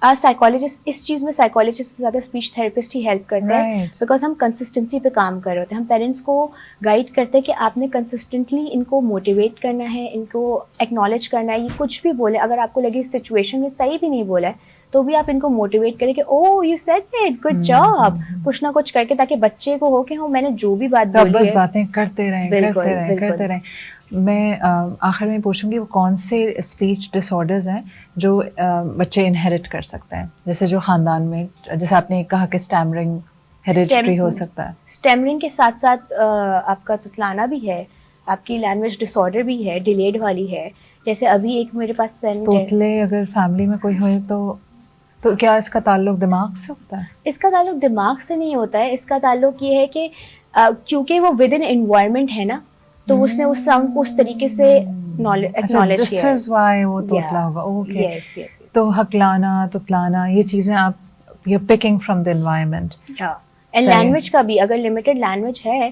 سائیکالوجسٹ اس چیز میں سائیکالوجسٹ سے زیادہ اسپیچ تھراپسٹ ہی ہیلپ کرتے ہیں, بیکاز ہم کنسسٹنسی پہ کام کر رہے ہوتے ہیں. ہم پیرنٹس کو گائڈ کرتے ہیں کہ آپ نے کنسسٹنٹلی ان کو موٹیویٹ کرنا ہے, ان کو ایکنالج کرنا ہے. یہ کچھ بھی بولے, اگر آپ کو لگے اس سچویشن میں صحیح بھی نہیں بولا ہے تو بھی آپ ان کو موٹیویٹ کریں کہ oh you said it, good job, کچھ نہ کچھ کر کے, تاکہ بچے کو ہو کہ ہاں میں نے جو بھی بات بولی ہے بس باتیں کرتے رہیں. میں آخر میں پوچھوں گی وہ کون سے اسپیچ ڈس آرڈرز ہیں جو بچے انہیریٹ کر سکتے ہیں, جیسے جو خاندان میں, جیسے آپ نے کہا کہ اسٹیمرنگ ہیریڈیٹری ہو سکتا ہے. اسٹیمرنگ کے ساتھ ساتھ آپ کا تتلانا بھی ہے, آپ کی لینگویج ڈس آرڈر بھی ہے, ڈیلیڈ والی ہے. جیسے ابھی ایک میرے پاس فرینڈ ہے, توتلے اگر فیملی میں کوئی ہوئے تو کیا اس کا تعلق دماغ سے ہوتا ہے؟ اس کا تعلق دماغ سے نہیں ہوتا ہے, اس کا تعلق یہ ہے کہ کیونکہ وہ ود ان انوائرمنٹ ہے نا, تو اس نے اس ساؤنڈ کو اس طریقے سے ایکنالج کیا ہے. وہ توتلا ہوگا. اوکے, تو ہکلانا, تتلانا, یہ چیزیں آپ you picking from the environment. And language کا بھی, اگر لمیٹڈ لینگویج ہے,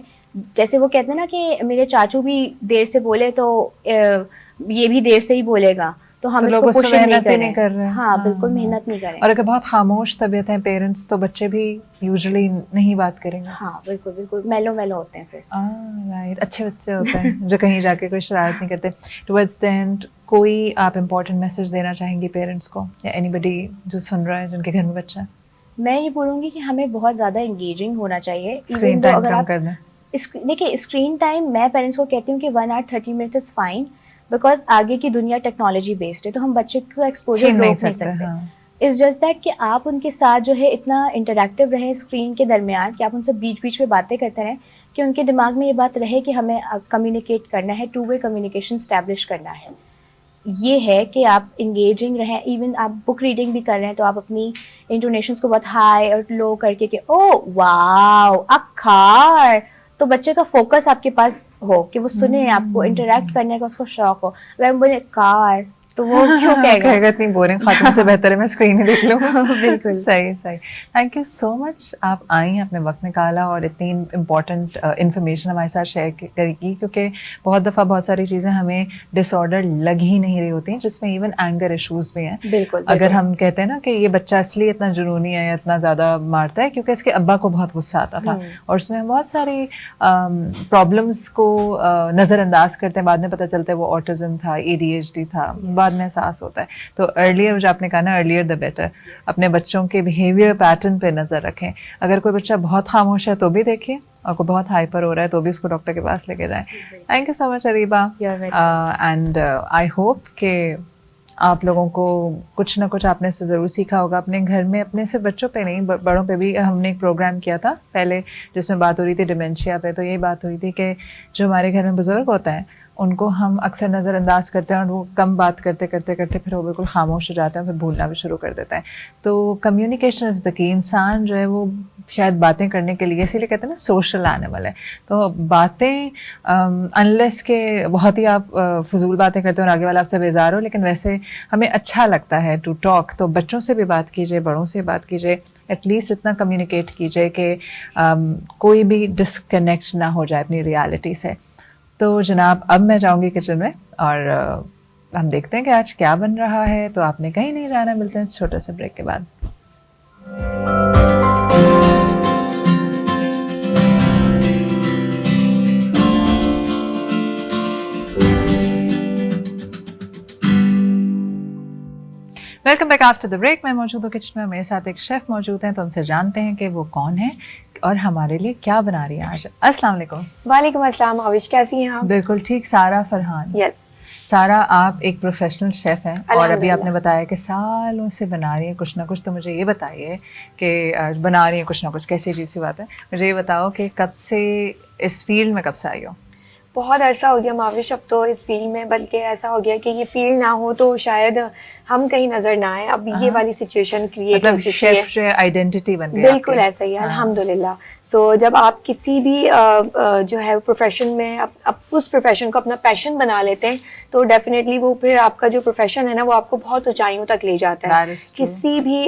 جیسے وہ کہتے ہیں نا کہ میرے چاچو بھی دیر سے بولے تو یہ بھی دیر سے ہی بولے گا, تو ہم اس کو پش نہیں کر رہے ہیں. ہاں بالکل محنت نہیں کریں. اور اگر بہت خاموش طبیعت ہیں پیرنٹس, تو بچے بھی یوزلی نہیں بات کریں گے. ہاں بالکل بالکل میلو ہوتے ہیں پھر. رائٹ, اچھے بچے ہوتے ہیں جو کہیں جا کے کوئی شرارت نہیں کرتے. ٹورڈز دی اینڈ کوئی آپ امپورٹنٹ میسج دینا چاہیں گی پیرنٹس کو, یا اینی بڈی جو سن رہا ہے جن کے گھر میں بچہ ہے؟ میں یہ بولوں گی کہ ہمیں بہت زیادہ انگیجنگ ہونا چاہیے. اسکرین ٹائم کم کر دیں. دیکھیے اسکرین ٹائم میں پیرنٹس کو کہتی ہوں کہ 1 hour 30 minutes is fine, because آگے کی دنیا ٹیکنالوجی بیسڈ ہے, تو ہم بچے کو ایکسپوجر روک نہیں سکتے. اٹس جسٹ دیٹ کہ آپ ان کے ساتھ جو ہے اتنا انٹریکٹیو رہیں اسکرین کے درمیان, کہ آپ ان سے بیچ بیچ میں باتیں کرتے رہیں, کہ ان کے دماغ میں یہ بات رہے کہ ہمیں کمیونیکیٹ کرنا ہے, 2-way کمیونیکیشن اسٹیبلش کرنا ہے. یہ ہے کہ آپ انگیجنگ رہیں. ایون آپ بک ریڈنگ بھی کر رہے ہیں تو آپ اپنی انٹونیشنس کو بہت ہائی اور لو کر کے کہ او واو اکھار, تو بچے کا فوکس آپ کے پاس ہو کہ وہ سنے, آپ کو انٹریکٹ کرنے کا اس کو شوق ہو. اگر ہم بولے کار تو وہ کیوں کہے گا اتنی بورنگ خاتون سے بہتر ہے میں اسکرین ہی دیکھ لوں. بالکل صحیح. تھینک یو سو مچ, آپ آئیں, اپنے وقت نکالا اور اتنی امپورٹنٹ انفارمیشن ہمارے ساتھ شیئر کرے گی, کیونکہ بہت دفعہ بہت ساری چیزیں ہمیں ڈس آرڈر لگ ہی نہیں رہی ہوتی ہیں, جس میں ایون اینگر ایشوز بھی ہیں. بالکل. اگر ہم کہتے ہیں نا کہ یہ بچہ اس لیے اتنا جنونی ہے یا اتنا زیادہ مارتا ہے کیونکہ اس کے ابا کو بہت غصہ آتا تھا, اور اس میں بہت ساری پرابلمس کو نظر انداز کرتے ہیں, بعد میں پتہ چلتا ہے وہ آٹزم تھا, ADHD تھا, بعد میں احساس ہوتا ہے. تو ارلیئر جو آپ نے کہا نا, ارلیئر دا بیٹر. اپنے بچوں کے بیہیویئر پیٹرن پہ نظر رکھیں. اگر کوئی بچہ بہت خاموش ہے تو بھی دیکھیں, اور کوئی بہت ہائپر ہو رہا ہے تو بھی اس کو ڈاکٹر کے پاس لے کے جائیں. Thank you so much Areeba, and I hope کہ آپ لوگوں کو کچھ نہ کچھ آپ نے سے ضرور سیکھا ہوگا. اپنے گھر میں اپنے صرف بچوں پہ نہیں, بڑوں پہ بھی. ہم نے ایک پروگرام کیا تھا پہلے جس میں بات ہو رہی تھی ڈیمینشیا پہ, تو یہی بات ہوئی تھی کہ جو ہمارے گھر میں بزرگ ہوتے ہیں ان کو ہم اکثر نظر انداز کرتے ہیں, اور وہ کم بات کرتے کرتے کرتے پھر وہ بالکل خاموش ہو جاتے ہیں, پھر بھولنا بھی شروع کر دیتے ہیں. تو کمیونیکیشن از دا کی. انسان جو ہے وہ شاید باتیں کرنے کے لیے, اسی لیے کہتے ہیں نا سوشل اینیمل ہے. تو باتیں انلیس کہ بہت ہی آپ فضول باتیں کرتے ہیں اور آگے والا آپ سے بیزار ہو, لیکن ویسے ہمیں اچھا لگتا ہے ٹو ٹاک. تو بچوں سے بھی بات کیجیے, بڑوں سے بات کیجیے, ایٹ لیسٹ اتنا کمیونیکیٹ کیجیے کہ کوئی بھی ڈسکنیکٹ نہ ہو جائے اپنی ریالٹی سے. تو جناب اب میں جاؤں گی کچن میں, اور ہم دیکھتے ہیں کہ آج کیا بن رہا ہے. تو آپ نے کہیں نہیں جانا, ملتے ہیں چھوٹے سے بریک کے بعد. Welcome back after the break. میں موجود ہوں کچن میں, میرے ساتھ ایک شیف موجود ہیں, تو ان سے جانتے ہیں کہ وہ کون ہیں اور ہمارے لیے کیا بنا رہی ہیں آج. السلام علیکم. وعلیکم السلام. آوش کیسی ہیں آپ؟ بالکل ٹھیک. سارا فرحان. یس. سارا آپ ایک پروفیشنل شیف ہیں اور ابھی آپ نے الحمدللہ. بتایا کہ سالوں سے بنا رہی ہیں کچھ نہ کچھ. تو مجھے یہ بتائیے کہ بنا رہی ہیں کچھ نہ کچھ کیسی عجیب سی بات ہے. مجھے یہ بتاؤ کہ کب سے اس فیلڈ میں کب سے آئی ہو؟ بہت عرصہ ہو گیا معاوش اب تو اس فیلڈ میں، بلکہ ایسا ہو گیا کہ یہ فیلڈ نہ ہو تو شاید ہم کہیں نظر نہ آئیں. اب یہ والی سچویشن کریٹ ہو چکی ہے. شیف آئیڈینٹی بن گئی. بالکل ایسا ہی ہے الحمدللہ. سو جب آپ کسی بھی جو ہے پروفیشن میں اب اس پروفیشن کو اپنا پیشن بنا لیتے ہیں تو ڈیفینیٹلی وہ پھر آپ کا جو پروفیشن ہے نا وہ آپ کو بہت اونچائیوں تک لے جاتا ہے. کسی بھی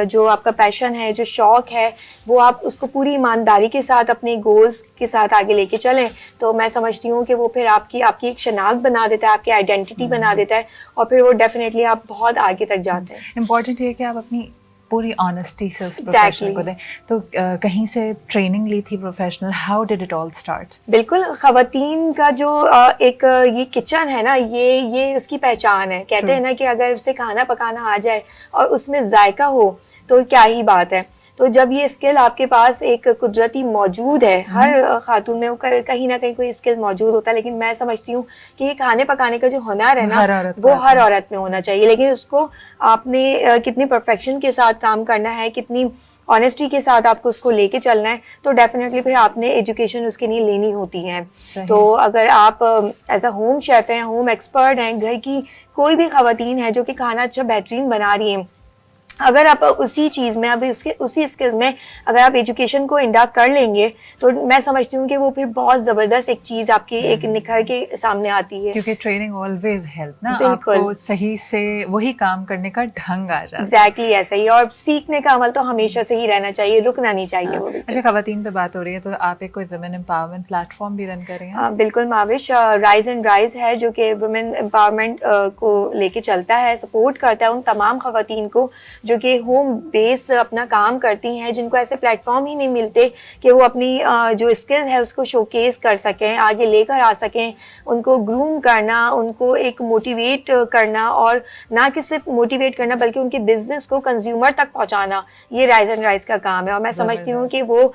جو آپ کا پیشن ہے، جو شوق ہے، وہ آپ اس کو پوری ایمانداری کے ساتھ اپنے گولز کے ساتھ آگے لے کے چلیں تو میں سمجھتی ہوں کہ وہ پھر آپ کی ایک شناخت بنا دیتا ہے، آپ کی آئیڈینٹی بنا دیتا ہے اور پھر وہ ڈیفینیٹلی آپ بہت آگے تک جاتے ہیں. امپورٹنٹ یہ کہ آپ اپنی پوری آنیسٹی سے اس پروفیشن کو دیں. تو کہیں سے ٹریننگ لی تھی professional? How did it all start? بالکل. خواتین کا جو ایک یہ کچن ہے نا، یہ اس کی پہچان ہے. کہتے ہیں نا کہ اگر اسے کھانا پکانا آ جائے اور اس میں ذائقہ ہو تو کیا ہی بات ہے. تو جب یہ اسکل آپ کے پاس ایک قدرتی موجود ہے، ہر خاتون میں کہیں نہ کہیں کوئی اسکل موجود ہوتا ہے، لیکن میں سمجھتی ہوں کہ یہ کھانے پکانے کا جو ہنر ہے نا وہ ہر عورت میں ہونا چاہیے. لیکن اس کو آپ نے کتنی پرفیکشن کے ساتھ کام کرنا ہے، کتنی آنیسٹی کے ساتھ آپ کو اس کو لے کے چلنا ہے، تو ڈیفینیٹلی پھر آپ نے ایجوکیشن اس کے لیے لینی ہوتی ہے. تو اگر آپ ایز اے ہوم شیف ہیں، ہوم ایکسپرٹ ہیں، گھر کی کوئی بھی خواتین ہیں جو کہ کھانا اچھا بہترین بنا رہی ہیں، اگر آپ اسی چیز میں ابھی اسی اسکل میں اگر آپ ایجوکیشن کو انڈکٹ کر لیں گے تو میں سمجھتی ہوں کہ وہ پھر بہت زبردست ایک چیز آپ کی ایک نکھر کے سامنے آتی ہے. کیونکہ ٹریننگ آلویز ہیلپ نا آپ کو صحیح سے وہی کام کرنے کا ڈھنگ آ جاتا ہے. ایگزیکٹلی ایسا ہی. اور سیکھنے کا عمل تو ہمیشہ سے ہی رہنا چاہیے، رکنا نہیں چاہیے. وہ بھی اچھا، خواتین پہ بات ہو رہی ہے تو آپ ایک کوئی ویمن امپاورمنٹ پلیٹ فارم بھی رن کر رہی ہیں؟ بالکل معاوش. رائز اینڈ رائز ہے جو کہ ویمن امپاورمنٹ کو لے کے چلتا ہے، سپورٹ کرتا ہے ان تمام خواتین کو جو کہ ہوم بیس اپنا کام کرتی ہیں، جن کو ایسے پلیٹ فارم ہی نہیں ملتے کہ وہ اپنی جو اسکل ہے اس کو شوکیس کر سکیں، آگے لے کر آ سکیں. ان کو گروم کرنا، ان کو ایک موٹیویٹ کرنا، اور نہ کہ صرف موٹیویٹ کرنا بلکہ ان کے بزنس کو کنزیومر تک پہنچانا، یہ رائز اینڈ رائز کا کام ہے. اور میں سمجھتی ہوں کہ وہ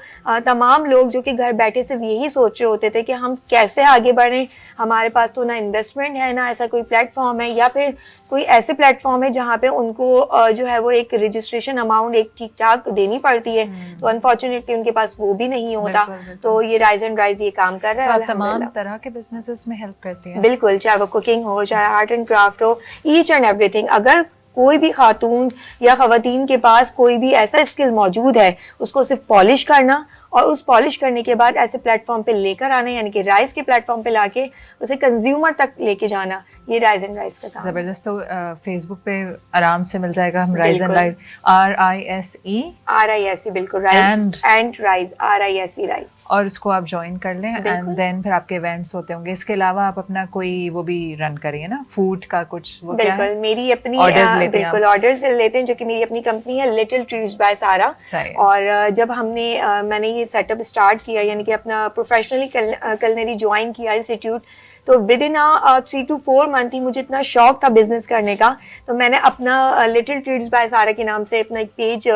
تمام لوگ جو کہ گھر بیٹھے صرف یہی سوچ رہے ہوتے تھے کہ ہم کیسے آگے بڑھیں، ہمارے پاس تو نہ انویسٹمنٹ ہے، نہ ایسا کوئی پلیٹ فارم ہے، یا پھر کوئی ایسے پلیٹ فارم ہے جہاں پہ ان کو جو ہے وہ ایک رجسٹریشن اماؤنٹ ایک ٹھیک ٹھاک دینی پڑتی ہے. تو انفارچونیٹلی ان کے پاس وہ بھی نہیں ہوتا. تو یہ رائز اینڈ رائز یہ کام کر رہا ہے. تمام طرح کے بزنسز میں ہیلپ کرتی ہیں. بالکل، چاہے وہ کوکنگ ہو، چاہے آرٹ اینڈ کرافٹ ہو، ایچ اینڈ ایوری تھنگ. اگر کوئی بھی خاتون یا خواتین کے پاس کوئی بھی ایسا اسکل موجود ہے، اس کو صرف پالش کرنا اور اس پالش کرنے کے بعد ایسے پلیٹ فارم پہ لے کر آنا، یعنی کہ رائز کے پلیٹ فارم پہ لا کے اسے کنزیومر تک لے کے جانا، یہ رائز اینڈ رائز کا کام. زبردست. تو فیس بک پہ آرام سے مل جائے گا ہم رائز اینڈ رائز، RISE بالکل، rise and rise, RISE rise. اور اس کو آپ جوائن کر لیں اینڈ دین پھر آپ کے ایونٹس ہوتے ہوں گے. اس کے علاوہ آپ اپنا کوئی وہ بھی رن کریے نا، فوڈ کا کچھ؟ بالکل، میری اپنی بالکل آرڈرز لیتے ہیں جو کہ میری اپنی کمپنی ہے لٹل ٹریٹس بائی سارا. اور جب میں نے یہ سیٹ اپ اسٹارٹ کیا، یعنی کہ اپنا پروفیشنلی کلنری جوائن کیا انسٹیٹیوٹ، تو ود ان 3 to 4 month ہی مجھے اتنا شوق تھا بزنس کرنے کا، تو میں نے اپنا لٹل ٹریٹس بائی سارا کے نام سے اپنا ایک پیج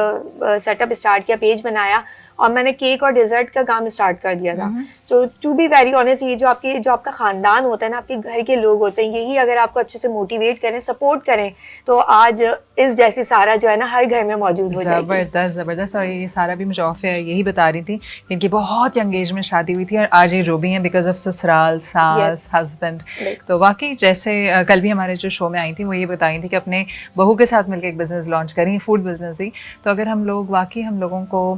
سیٹ اپ اسٹارٹ کیا، پیج بنایا، اور میں نے کیک اور ڈیزرٹ کا کام اسٹارٹ کر دیا تھا. تو ٹو بی ویری آنیسٹ، یہ جو آپ کا خاندان ہوتا ہے نا، آپ کے گھر کے لوگ ہوتے ہیں، یہی اگر آپ کو اچھے سے موٹیویٹ کریں، سپورٹ کریں، تو آج اس جیسی سارا جو ہے نا ہر گھر میں موجود ہو جائے گی. زبردست. اور یہ سارا بھی مجھے آف ہے یہی بتا رہی تھی کہ ان کی بہت ینگ ایج میں شادی ہوئی تھی اور آج یہ رو بھی ہیں بیکاز آف سسرال، ساس، ہسبینڈ. تو واقعی جیسے کل بھی ہمارے جو شو میں آئی تھی وہ یہ بتائی تھی کہ اپنے بہو کے ساتھ مل کے ایک بزنس لانچ کری، فوڈ بزنس ہی. تو اگر ہم لوگ واقعی ہم لوگوں کو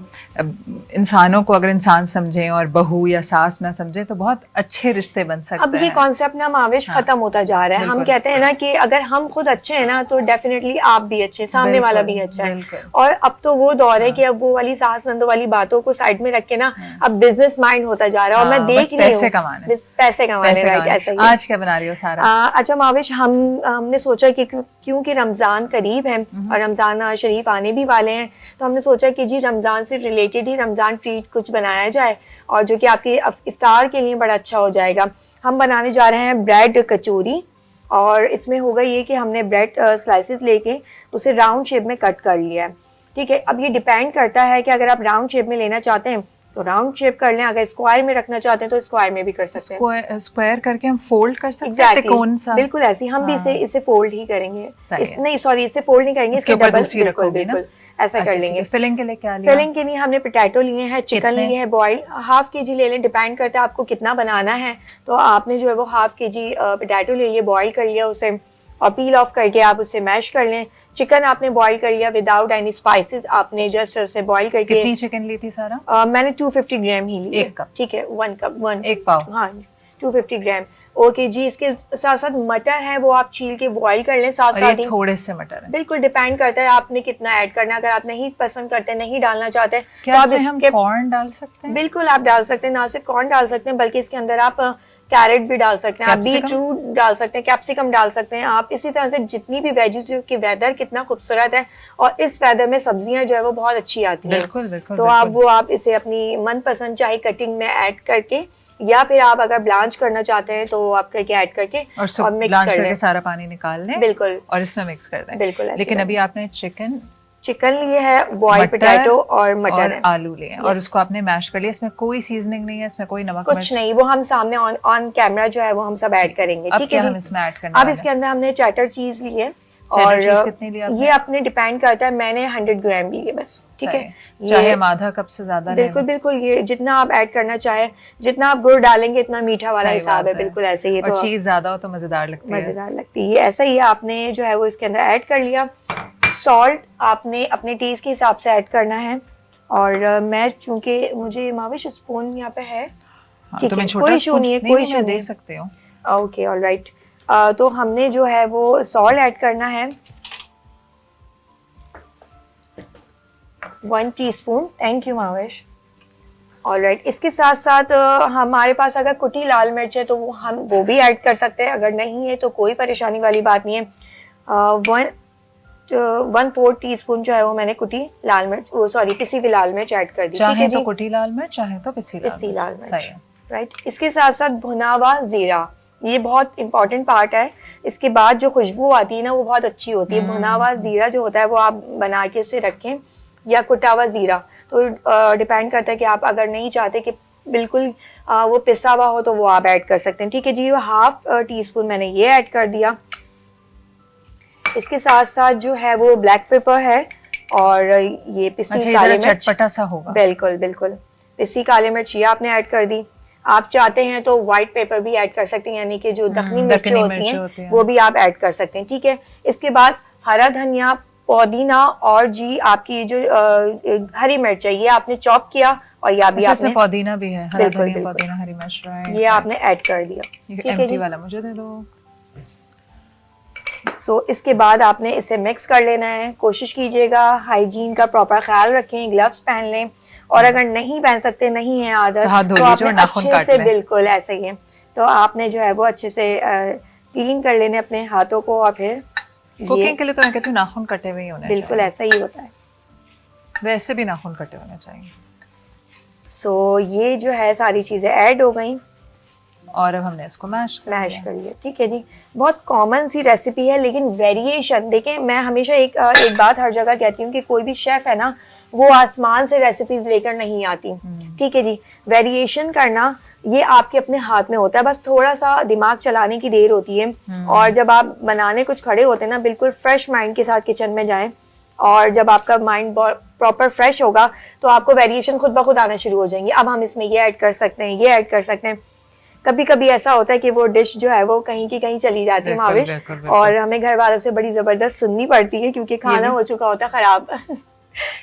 انسانوں کو اگر انسان سمجھیں اور بہو یا ساس نہ سمجھیں تو بہت اچھے رشتے بن سکتے ہیں. اب یہ کانسیپٹ نا معاوش ختم ہوتا جا رہا ہے. ہم کہتے ہیں نا کہ اگر ہم خود اچھے ہیں نا تو ڈیفینیٹلی آپ بھی اچھے، سامنے والا بھی اچھا ہے. اور اب تو وہ دور ہے کہ اب وہ والی ساس نندوں والی باتوں کو سائڈ میں رکھ کے نا اب بزنس مائنڈ ہوتا جا رہا ہے. اور میں دیکھ رہی ہوں پیسے کمانے. آج کیا بنا رہی ہو سارا؟ اچھا معاوش، ہم نے سوچا کہ کیونکہ رمضان قریب ہے اور رمضان شریف آنے بھی والے ہیں، تو ہم نے سوچا کہ جی رمضان سے ریلیٹڈ ہی رمضان ٹریٹ کچھ بنایا جائے اور جو کہ آپ کے افطار کے لیے بڑا اچھا ہو جائے گا. ہم بنانے جا رہے ہیں بریڈ کچوری، اور اس میں ہوگا یہ کہ ہم نے بریڈ سلائسز لے کے اسے راؤنڈ شیپ میں کٹ کر لیا ہے. ٹھیک ہے، اب یہ ڈیپینڈ کرتا ہے کہ اگر آپ راؤنڈ شیپ میں لینا چاہتے ہیں तो राउंड शेप कर लें, अगर स्क्वायर में रखना चाहते हैं तो स्क्वायर में भी कर सकते हैं, स्क्वायर करके हम फोल्ड कर सकते हैं एग्जैक्टली त्रिकोण सा, बिल्कुल ऐसे हम भी इसे फोल्ड ही करेंगे, सही है। नहीं सॉरी इसे फोल्ड नहीं करेंगे, इसके इसके ऊपर डबल, दूसरी बिल्कुल रखोगी ना? बिल्कुल ऐसा अच्छा, कर लेंगे। फिलिंग के लिए क्या लिया? फिलिंग के लिए हमने पोटैटो लिए हैं, चिकन कितने? लिए हैं बॉइल, ½ kg ले लें, डिपेंड करता है आपको कितना बनाना है। तो आपने जो है वो ½ kg पोटैटो ले लिए, बॉइल कर लिया उसे, और पील ऑफ करके आप उसे मैश कर लें। चिकन आपने बॉइल कर लिया विदाउट एनी स्पाइसेस, आपने जस्ट उसे बॉइल करके। कितनी चिकन ली थी सारा? मैंने 250 ग्राम ही ली, 1 कप, ठीक है, 1 कप, एक पाव, हाँ 250 ग्राम, ओके जी। इसके साथ साथ मटर है वो आप छील के बॉइल कर लें साथ और साथ ये ही, थोड़े से मटर है। बिल्कुल डिपेंड करता है आपने कितना ऐड करना है। अगर आप नहीं पसंद करते, नहीं डालना चाहते, क्या तो आप इसमें हम इसके कॉर्न डाल सकते हैं? बिल्कुल आप डाल सकते हैं, ना सिर्फ कॉर्न डाल सकते हैं बल्कि इसके अंदर आप कैरेट भी डाल सकते हैं, आप Capsicum? बीटरूट डाल सकते हैं, कैप्सिकम डाल सकते हैं आप। इसी तरह से जितनी भी वेजिस, जो कि वेदर कितना खूबसूरत है और इस वेदर में सब्जियां जो है वो बहुत अच्छी आती हैं, बिल्कुल बिल्कुल, तो आप इसे अपनी मनपसंद चाहे कटिंग में ऐड करके, या फिर आप अगर ब्लांच करना चाहते हैं तो आप करके ऐड करके और मिक्स ब्लांच कर करके लें, सारा पानी निकाल लें, बिल्कुल और इसमें मिक्स कर दें, बिल्कुल ऐसे लेकिन करें। अभी आपने चिकन लिए है, बॉइल पोटैटो और मटर और है, आलू लिए हैं, और उसको आपने मैश कर लिया। इसमें कोई सीजनिंग नहीं है, इसमें कोई नमक कुछ मिर्च नहीं, वो हम सामने ऑन कैमरा जो है वो हम सब ऐड करेंगे, अब ठीक क्या है हम जी। इसमें ऐड करने अब वाले इसके अंदर हमने चैटर चीज ली है, Cheddar और cheese कितनी ली आपने? ये अपने डिपेंड करता है, मैंने 100 ग्राम ली है बस, ठीक है। चाहे ये हम आधा कप से ज्यादा बिल्कुल बिल्कुल, ये जितना आप ऐड करना चाहे, जितना आप गुड़ डालेंगे इतना मीठा वाला हिसाब है, बिल्कुल ऐसे ही। और तो चीज ज्यादा हो तो मजेदार लगती है, मजेदार लगती है, ऐसा ही आपने जो है वो इसके अंदर ऐड कर लिया। सॉल्ट आपने अपने टेस्ट के हिसाब से ऐड करना है, और मैं चूंकि मुझे माविश स्पून यहाँ पे है, ठीक है, कोई इशू नहीं है, कोई इशू दे नहीं, सकते हो, ओके ऑलराइट। तो हमने जो है वो सॉल्ट ऐड करना है 1 teaspoon, thank you Mavish, alright. इसके साथ साथ हमारे पास अगर कुटी लाल मिर्च है तो हम वो भी ऐड कर सकते हैं, अगर नहीं है तो कोई परेशानी वाली बात नहीं है। 1/4 टीस्पून जो है वो मैंने कुटी लाल मिर्च, वो सॉरी पिसी हुई लाल मिर्च ऐड कर दी, ठीक चाहे है तो जी, कुटी लाल मिर्च, चाहे तो पिसी लाल मिर्च, मिर्च, सही है। राइट। इसके साथ साथ भुना हुआ जीरा, ये बहुत इंपॉर्टेंट पार्ट है, इसके बाद जो खुशबू आती है ना वो बहुत अच्छी होती है। भुना हुआ जीरा जो होता है वो आप बना के उसे रखें, या कुटा हुआ जीरा, तो डिपेंड करता है कि आप अगर नहीं चाहते कि बिल्कुल वो पिसा हुआ हो तो वो आप ऐड कर सकते हैं, ठीक है जी। 1/2 टीस्पून मैंने ये ऐड कर दिया। इसके साथ साथ जो है वो ब्लैक पेपर है, और ये पिसी काली मिर्च, चटपटा सा होगा, बिल्कुल बिल्कुल, पिसी काली मिर्च ये आपने ऐड कर दी। आप चाहते हैं तो व्हाइट पेपर भी ऐड कर सकते हैं, यानी कि जो दखनी मिर्चें होती हैं वो भी आप ऐड कर सकते हैं, ठीक है। इसके बाद हरा धनिया, पुदीना, और जी आपकी जो हरी मिर्च है ये आपने चॉप किया, और ये भी आपने, पुदीना भी है, हरा बिल्कुल, धनिया, बिल्कुल। पुदीना, हरी मिर्च, ये आपने ऐड कर दिया, ठीक है एम्प्टी जी। वाला मुझे दे दो। सो इसके बाद आपने इसे मिक्स कर लेना है। कोशिश कीजिएगा हाइजीन का प्रॉपर ख्याल रखें, ग्लव्स पहन लें, और अगर नहीं पहन सकते, नहीं है आदत, तो हाथ धो तो लीजिए और आपने नाखून अच्छे काट से, लें। बिल्कुल ऐसे ही है, तो आपने जो है वो अच्छे से क्लीन कर लेने अपने हाथों को, और फिर कुकिंग के लिए तो मैं कहती हूँ नाखून कटे हुए ही होने बिल्कुल चाहिए, ऐसा ही होता है। वैसे भी नाखून कटे होने चाहिए। सो ये जो है सारी चीजें ऐड हो गई, और अब हमने इसको मैश कर लिया, ठीक है जी। बहुत कॉमन सी रेसिपी है, लेकिन वेरिएशन देखें, मैं हमेशा एक बात हर जगह कहती हूँ कि कोई भी शेफ है ना वो आसमान से रेसिपीज लेकर नहीं आती, ठीक है जी। वेरिएशन करना ये आपके अपने हाथ में होता है, बस थोड़ा सा दिमाग चलाने की देर होती है, और जब आप बनाने कुछ खड़े होते हैं ना, बिल्कुल फ्रेश माइंड के साथ किचन में जाएं, और जब आपका माइंड प्रॉपर फ्रेश होगा तो आपको वेरिएशन खुद ब खुद आना शुरू हो जाएंगे। अब हम इसमें ये ऐड कर सकते हैं, ये ऐड कर सकते हैं। कभी कभी ऐसा होता है कि वो डिश जो है वो कहीं की कहीं चली जाती है माविश, और हमें घर वालों से बड़ी जबरदस्त सुननी पड़ती है क्योंकि खाना हो चुका होता है खराब।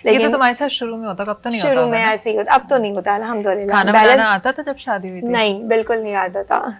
लेकिन ये तो तुम्हारे साथ शुरू में होता, कब तो नहीं होता? शुरू में ऐसे ही होता, अब तो नहीं होता अल्हम्दुलिल्लाह। खाना बनाना आता था जब शादी हुई थी? नहीं, बिल्कुल नहीं आता था।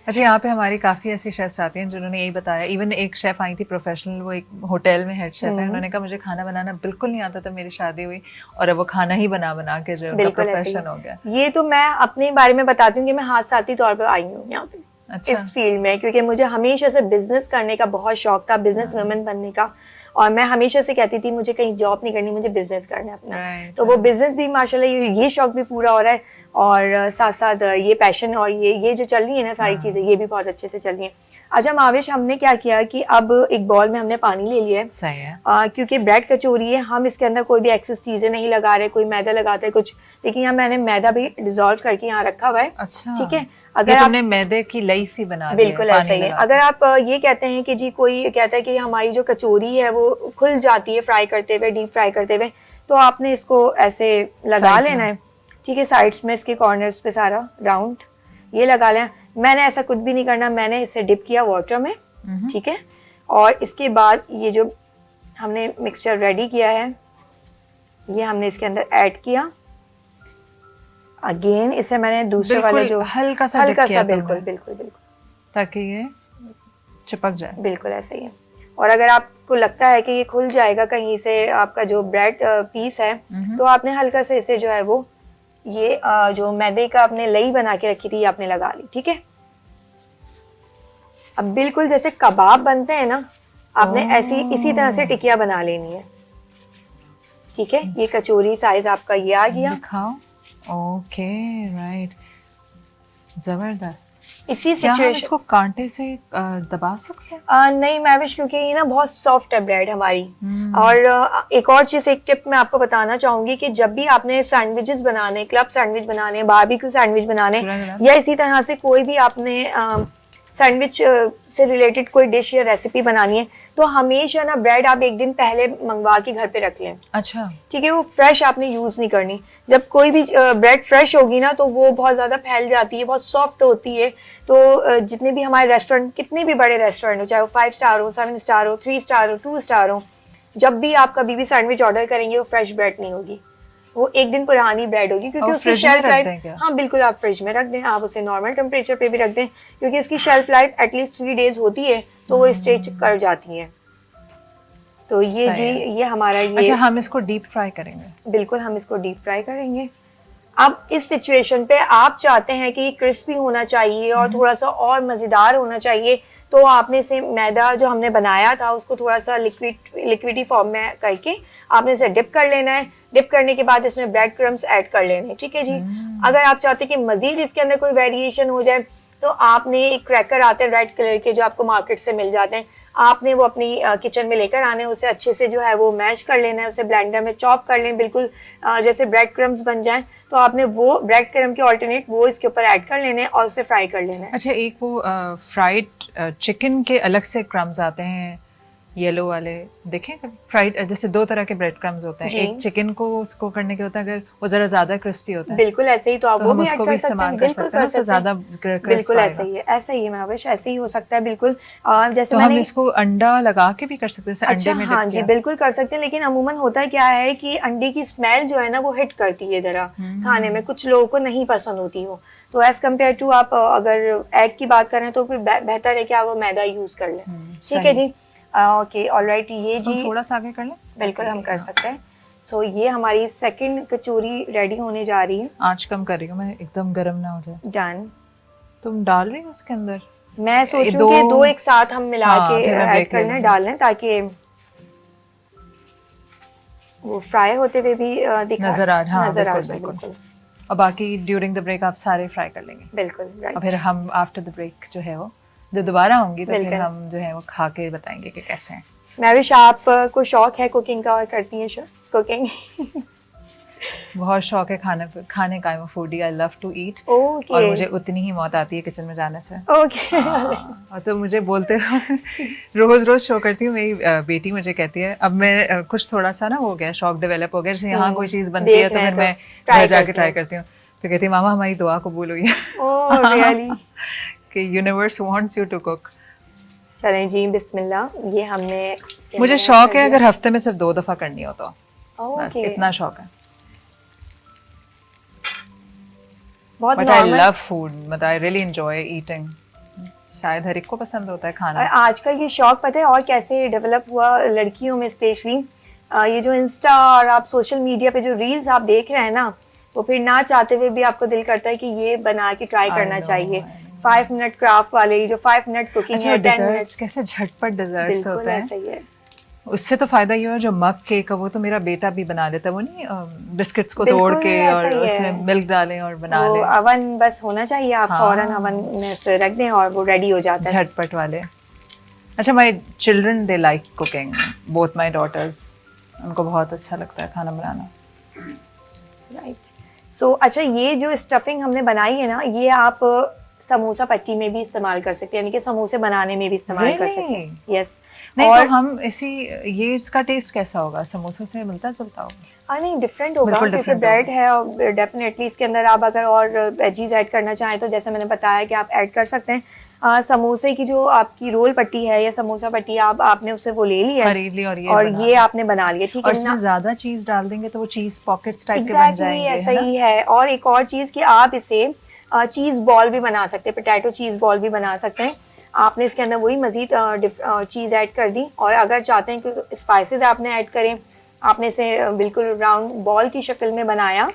अच्छा, यहाँ पे हमारी काफी ऐसी शेफ्स आती हैं जिन्होंने यही बताया, इवन एक शेफ आई थी प्रोफेशनल, वो एक होटल में हेड शेफ है, उन्होंने कहा मुझे खाना बनाना बिल्कुल नहीं आता था, मेरी शादी हुई और अब वो खाना ही बना बना के जो उनका प्रोफेशन हो गया। ये तो मैं अपने बारे में बताती हूँ कि मैं हादसाती तौर पर आई हूँ यहाँ पे, अच्छा। इस फील्ड में, क्योंकि मुझे हमेशा से बिजनेस करने का बहुत शौक था, बिजनेस वुमेन बनने का, اور میں ہمیشہ سے کہتی تھی مجھے کہیں جاب نہیں کرنی, مجھے بزنس کرنا ہے اپنا. تو وہ بزنس بھی ماشاءاللہ یہ شوق بھی پورا ہو رہا ہے, اور ساتھ ساتھ یہ پیشن اور یہ جو چل رہی ہے نا ساری چیزیں, یہ بھی بہت اچھے سے چل رہی ہیں. اچھا ماوش, ہم نے کیا کیا کہ اب ایک بال میں ہم نے پانی لے لیا ہے, صحیح ہے, کیونکہ بریڈ کچوری ہے, ہم اس کے اندر کوئی بھی ایکسس چیزیں نہیں لگا رہے, کوئی میدا لگاتے ہے کچھ, لیکن یہاں میں نے میدا بھی ڈیزالو کر کے یہاں رکھا ہوا ہے. اچھا ٹھیک ہے, اگر تم نے میدے کی لئی سی بنا دی, بالکل ایسا ہی ہے. اگر آپ یہ کہتے ہیں کہ جی کوئی کہتا ہے کہ ہماری جو کچوری ہے وہ کھل جاتی ہے فرائی کرتے ہوئے, ڈیپ فرائی کرتے ہوئے, تو آپ نے اس کو ایسے لگا لینا ہے. ٹھیک ہے, سائڈس میں اس کے کارنرز پہ سارا راؤنڈ یہ لگا لیں. میں نے ایسا کچھ بھی نہیں کرنا, میں نے اسے ڈپ کیا واٹر میں. ٹھیک ہے, اور اس کے بعد یہ جو ہم نے مکسچر ریڈی کیا ہے یہ ہم نے اس کے اندر ایڈ کیا. اگین اسے میں نے دوسرے والا جو ہلکا سا بالکل بالکل بالکل تاکہ یہ چپک جائے. بالکل ایسا ہی ہے. اور اگر آپ کو لگتا ہے کہ یہ کھل جائے گا کہیں سے آپ کا جو بریڈ پیس ہے, تو آپ نے ہلکا سے اسے جو ہے وہ یہ جو میدے کا آپ نے لئی بنا کے رکھی تھی آپ نے لگا لی. ٹھیک ہے, اب بالکل جیسے کباب بنتے ہیں نا, آپ نے ایسی اسی طرح سے ٹکیا بنا لینی ہے. ٹھیک ہے, یہ کچوری سائز آپ کا یہ آ گیا. دکھاؤ. اوکے رائٹ, زبردست. اسی کیا ہم اس سچویشن کو کانٹے سے دبا سکتے ہیں؟ نہیں میوش, کیونکہ یہ نا بہت سافٹ ہے بریڈ ہماری. اور ایک اور چیز, ایک ٹپ میں آپ کو بتانا چاہوں گی کہ جب بھی آپ نے سینڈوچز بنانے, کلب سینڈوچ بنانے, باربیکیو سینڈوچ بنانے, یا اسی طرح سے کوئی بھی آپ نے سینڈوچ سے ریلیٹڈ کوئی ڈش یا ریسیپی بنانی ہے, تو ہمیشہ نا بریڈ آپ ایک دن پہلے منگوا کے گھر پہ رکھ لیں. اچھا, ٹھیک ہے, وہ فریش آپ نے یوز نہیں کرنی. جب کوئی بھی بریڈ فریش ہوگی نا تو وہ بہت زیادہ پھیل جاتی ہے, بہت سافٹ ہوتی ہے. تو جتنے بھی ہمارے ریسٹورینٹ, کتنے بھی بڑے ریسٹورینٹ ہو, چاہے وہ 5 اسٹار ہو, 7 اسٹار ہو, 3 اسٹار ہو, 2 اسٹار ہو, جب بھی آپ کبھی بھی سینڈوچ آرڈر کریں گے وہ فریش بریڈ نہیں ہوگی, وہ ایک دن پرانی بریڈ ہوگی. کیونکہ اس کی شیلف لائف, ہاں بالکل, آپ فریج میں رکھ دیں, آپ اسے نارمل ٹیمپریچر پہ بھی رکھ دیں, کیونکہ اس کی shelf life at least 3 days ہوتی ہے, تو وہ اسٹیج کر جاتی ہیں. تو یہ جی یہ ہمارا یہ. اچھا, ہم اس کو ڈیپ فرائی کریں گے؟ بالکل, ہم اس کو ڈیپ فرائی کریں گے. اب اس سچویشن پہ آپ چاہتے ہیں کہ یہ کرسپی ہونا چاہیے اور تھوڑا سا اور مزیدار ہونا چاہیے, تو آپ نے اسے میدا جو ہم نے بنایا تھا اس کو تھوڑا سا لکوڈی فارم میں کر کے آپ نے اسے ڈپ کر لینا ہے. ڈپ کرنے کے بعد اس میں بریڈ کرمس ایڈ کر لینے ہیں. ٹھیک ہے جی, اگر آپ چاہتے ہیں کہ مزید اس کے اندر کوئی ویریشن ہو جائے, تو آپ نے ایک کریکر آتے ہیں ریڈ کلر کے جو آپ کو مارکیٹ سے مل جاتے ہیں, آپ نے وہ اپنی کچن میں لے کر آنے, اسے اچھے سے جو ہے وہ میش کر لینا ہے, اسے بلینڈر میں چاپ کر لیں بالکل جیسے بریڈ کرمز بن جائیں, تو آپ نے وہ بریڈ کرم کے آلٹرنیٹ وہ اس کے اوپر ایڈ کر لینے اور اسے فرائی کر لینا ہے. اچھا, ایک وہ فرائڈ چکن کے الگ سے کرمز آتے ہیں یلو والے, دیکھیں فرائڈ, جیسے 2 طرح کے بریڈ کرمز ہوتے ہیں, ایک چکن کو اس کو کرنے کے ہوتا ہے اگر وہ ذرا زیادہ کرسپی ہوتا ہے, بالکل ایسے ہی, تو آپ وہ بھی ایڈ کر سکتے ہیں. بالکل کر سکتے ہیں, زیادہ بالکل ایسے ہی ہے, ایسے ہی ہے محوش, ایسے ہی ہو سکتا ہے بالکل. جیسے ہم اس کو انڈا لگا کے بھی کر سکتے ہیں, انڈے میں. ہاں جی بالکل کر سکتے ہیں, لیکن عموماً ہوتا کیا ہے کہ انڈے کی اسمیل جو ہے نا وہ ہٹ کرتی ہے ذرا کھانے میں, کچھ لوگوں کو نہیں پسند ہوتی وہ. تو ایز کمپیئر ٹو آپ اگر ایگ کی بات کریں تو پھر بہتر ہے کہ آپ وہ میدا یوز کر لیں. ٹھیک ہے جی, اوکے آل رائٹ. یہ جی تھوڑا سا آگے کر لیں, بالکل ہم کر سکتے ہیں. سو یہ ہماری سیکنڈ کچوری ریڈی ہونے جا رہی ہے. آنچ کم کر رہی ہوں میں, ایک دم گرم نہ ہو جائے. ڈن. تم ڈال رہی ہو اس کے اندر؟ میں سوچوں کہ 2 ایک ساتھ ہم ملا کے ایڈ کرنا ڈال لیں تاکہ وہ فرائی ہوتے ہوئے بھی نظر آ جائے. بالکل. اور باقی ڈیورنگ دا بریک آپ سارے فرائی کر لیں گے. بالکل. اور پھر ہم آفٹر دا بریک جو ہے وہ جو دوبارہ ہوں گی تو پھر ہم جو ہے وہ کھا کے بتائیں گے کہ کیسے ہیں. محوش, آپ کو شوق ہے کوکنگ کا اور کرتی ہیں کوکنگ؟ بہت شوق ہے کھانے کا. میں foodie, I love to eat, اور مجھے اتنی ہی موت آتی ہے کچن میں جانے سے. اور تو مجھے بولتے روز شو کرتی ہوں. میری بیٹی مجھے کہتی ہے, اب میں کچھ تھوڑا سا نا ہو گیا, شوق ڈیولپ ہو گیا, جیسے یہاں کوئی چیز بنتی ہے تو پھر میں گھر جا کے ٹرائی کرتی ہوں. تو کہتی ہے ماما ہماری دعا قبول ہوئی ہے کہ universe wants you to cook. چلیں جی بسم اللہ. یہ ہم نے, مجھے شوق ہے اگر ہفتے میں صرف 2 دفعہ کرنی ہو تو بس, اتنا شوق ہے. بٹ آئی لو فوڈ, مطلب آئی ریئلی انجوائے ایٹنگ. شاید ہر ایک کو پسند ہوتا ہے کھانا. اور آج کل یہ شوق پتہ ہے اور کیسے ڈیولپ ہوا لڑکیوں میں اسپیشلی, یہ جو انسٹا اور آپ سوشل میڈیا پہ جو ریلز آپ دیکھ رہے ہیں نا, وہ پھر نہ چاہتے ہوئے بھی آپ کو دل کرتا ہے کہ یہ بنا کے ٹرائی کرنا چاہیے. 5 منٹ کرافٹ والے جو 5 منٹ کوکنگ ہے, 10 منٹ کیسے جھٹ پٹ ڈیزرٹس ہوتے ہیں. صحیح ہے. اس سے تو فائدہ یہ ہو جو مگ کیک ہے وہ تو میرا بیٹا بھی بنا لیتا ہے, وہ نہیں بسکٹس کو توڑ کے اور اس میں ملک ڈالیں اور بنا لیں, اوون بس ہونا چاہیے, آپ فوراً اوون میں سے رکھ دیں اور وہ ریڈی ہو جاتا ہے جھٹ پٹ والے. اچھا, my children they like cooking, both my daughters, ان کو بہت اچھا لگتا ہے کھانا بنانا. رائٹ. سو اچھا, یہ جو اسٹفنگ ہم نے بنائی ہے نا, یہ آپ سموسہ پٹی میں بھی استعمال کر سکتے ہیں, یعنی کہ سموسے بنانے میں بھی استعمال کر سکتے ہیں. یس. نہیں تو ہم اسی, یہ اس کا ٹیسٹ کیسا ہوگا, سموسوں سے ملتا جلتا ہوگا؟ نہیں, ڈفرینٹ ہوگا کیونکہ بریڈ ہے اور ڈیفینیٹلی اس کے اندر آپ اگر اور ویجیز ایڈ کرنا چاہیں تو جیسے میں نے بتایا کہ آپ ایڈ کر سکتے ہیں. سموسے کی جو آپ کی رول پٹی ہے یا سموسہ پٹی, آپ نے اس سے وہ لے لی ہے, خرید لی, اور یہ آپ نے بنا لیا. ٹھیک ہے, اس میں زیادہ چیز ڈال دیں گے تو وہ چیز پاکٹس ٹائپ کے بن جائیں گے. ایگزیکٹلی ایسا ہی ہے. اور ایک اور چیز کہ آپ اسے چیز بال بھی بنا سکتے ہیں, پوٹیٹو چیز بال بھی بنا سکتے ہیں. آپ نے اس کے اندر وہی مزید چیز ایڈ کر دی, اور اگر چاہتے ہیں کہ اسپائسیز آپ نے ایڈ کریں, آپ نے اسے بالکل راؤنڈ بال کی شکل میں بنایا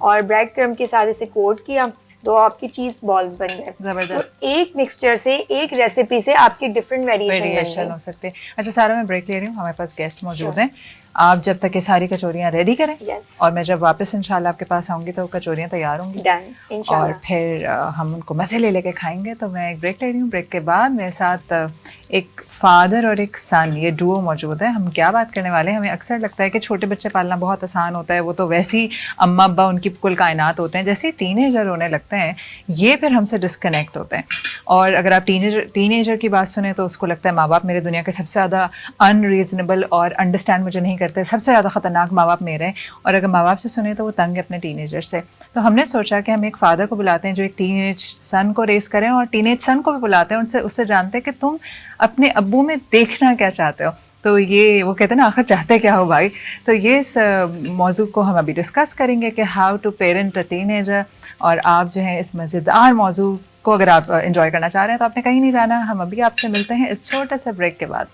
اور بریڈ کرم کے ساتھ اسے کوٹ کیا, تو آپ کی چیز بالز بن گئے. زبردست. ایک مکسچر سے, ایک ریسیپی سے آپ کی ڈفرینٹ ویریشن ہو سکتے ہیں. اچھا سارا, میں بریک لے رہی ہوں, ہمارے پاس گیسٹ موجود ہیں. آپ جب تک یہ ساری کچوریاں ریڈی کریں, اور میں جب واپس انشاءاللہ آپ کے پاس آؤں گی تو کچوریاں تیار ہوں گی, اور پھر ہم ان کو مزے لے کے کھائیں گے. تو میں ایک بریک لے رہی ہوں. بریک کے بعد میرے ساتھ ایک فادر اور ایک سن, یہ ڈوو موجود ہے. ہم کیا بات کرنے والے ہیں, ہمیں اکثر لگتا ہے کہ چھوٹے بچے پالنا بہت آسان ہوتا ہے, وہ تو ویسی اماں ابا ان کی کل کائنات ہوتے ہیں. جیسے ٹین ایجر ہونے لگتے ہیں یہ پھر ہم سے ڈسکنیکٹ ہوتے ہیں. اور اگر آپ ٹین ایجر کی بات سنیں تو اس کو لگتا ہے ماں باپ میرے دنیا کے سب سے زیادہ انریزنیبل اور انڈرسٹینڈ مجھے نہیں کرتے, سب سے زیادہ خطرناک ماں باپ میرے ہیں. اور اگر ماں باپ سے سنیں تو وہ تنگ ہے اپنے ٹین ایجر سے. تو ہم نے سوچا کہ ہم ایک فادر کو بلاتے ہیں جو ایک ٹین ایج سن کو ریز کریں, اور ٹین ایج سن کو بھی بلاتے ہیں, اس سے جانتے ہیں کہ تم اپنے ابو میں دیکھنا کیا چاہتے ہو. تو یہ وہ کہتے ہیں نا, آخر چاہتے کیا ہو بھائی. تو یہ اس موضوع کو ہم ابھی ڈسکس کریں گے کہ how to parent a teenager. اور آپ جو ہیں اس مزیدار موضوع کو اگر آپ انجوائے کرنا چاہ رہے ہیں تو آپ نے کہیں نہیں جانا. ہم ابھی آپ سے ملتے ہیں اس چھوٹے سے بریک کے بعد.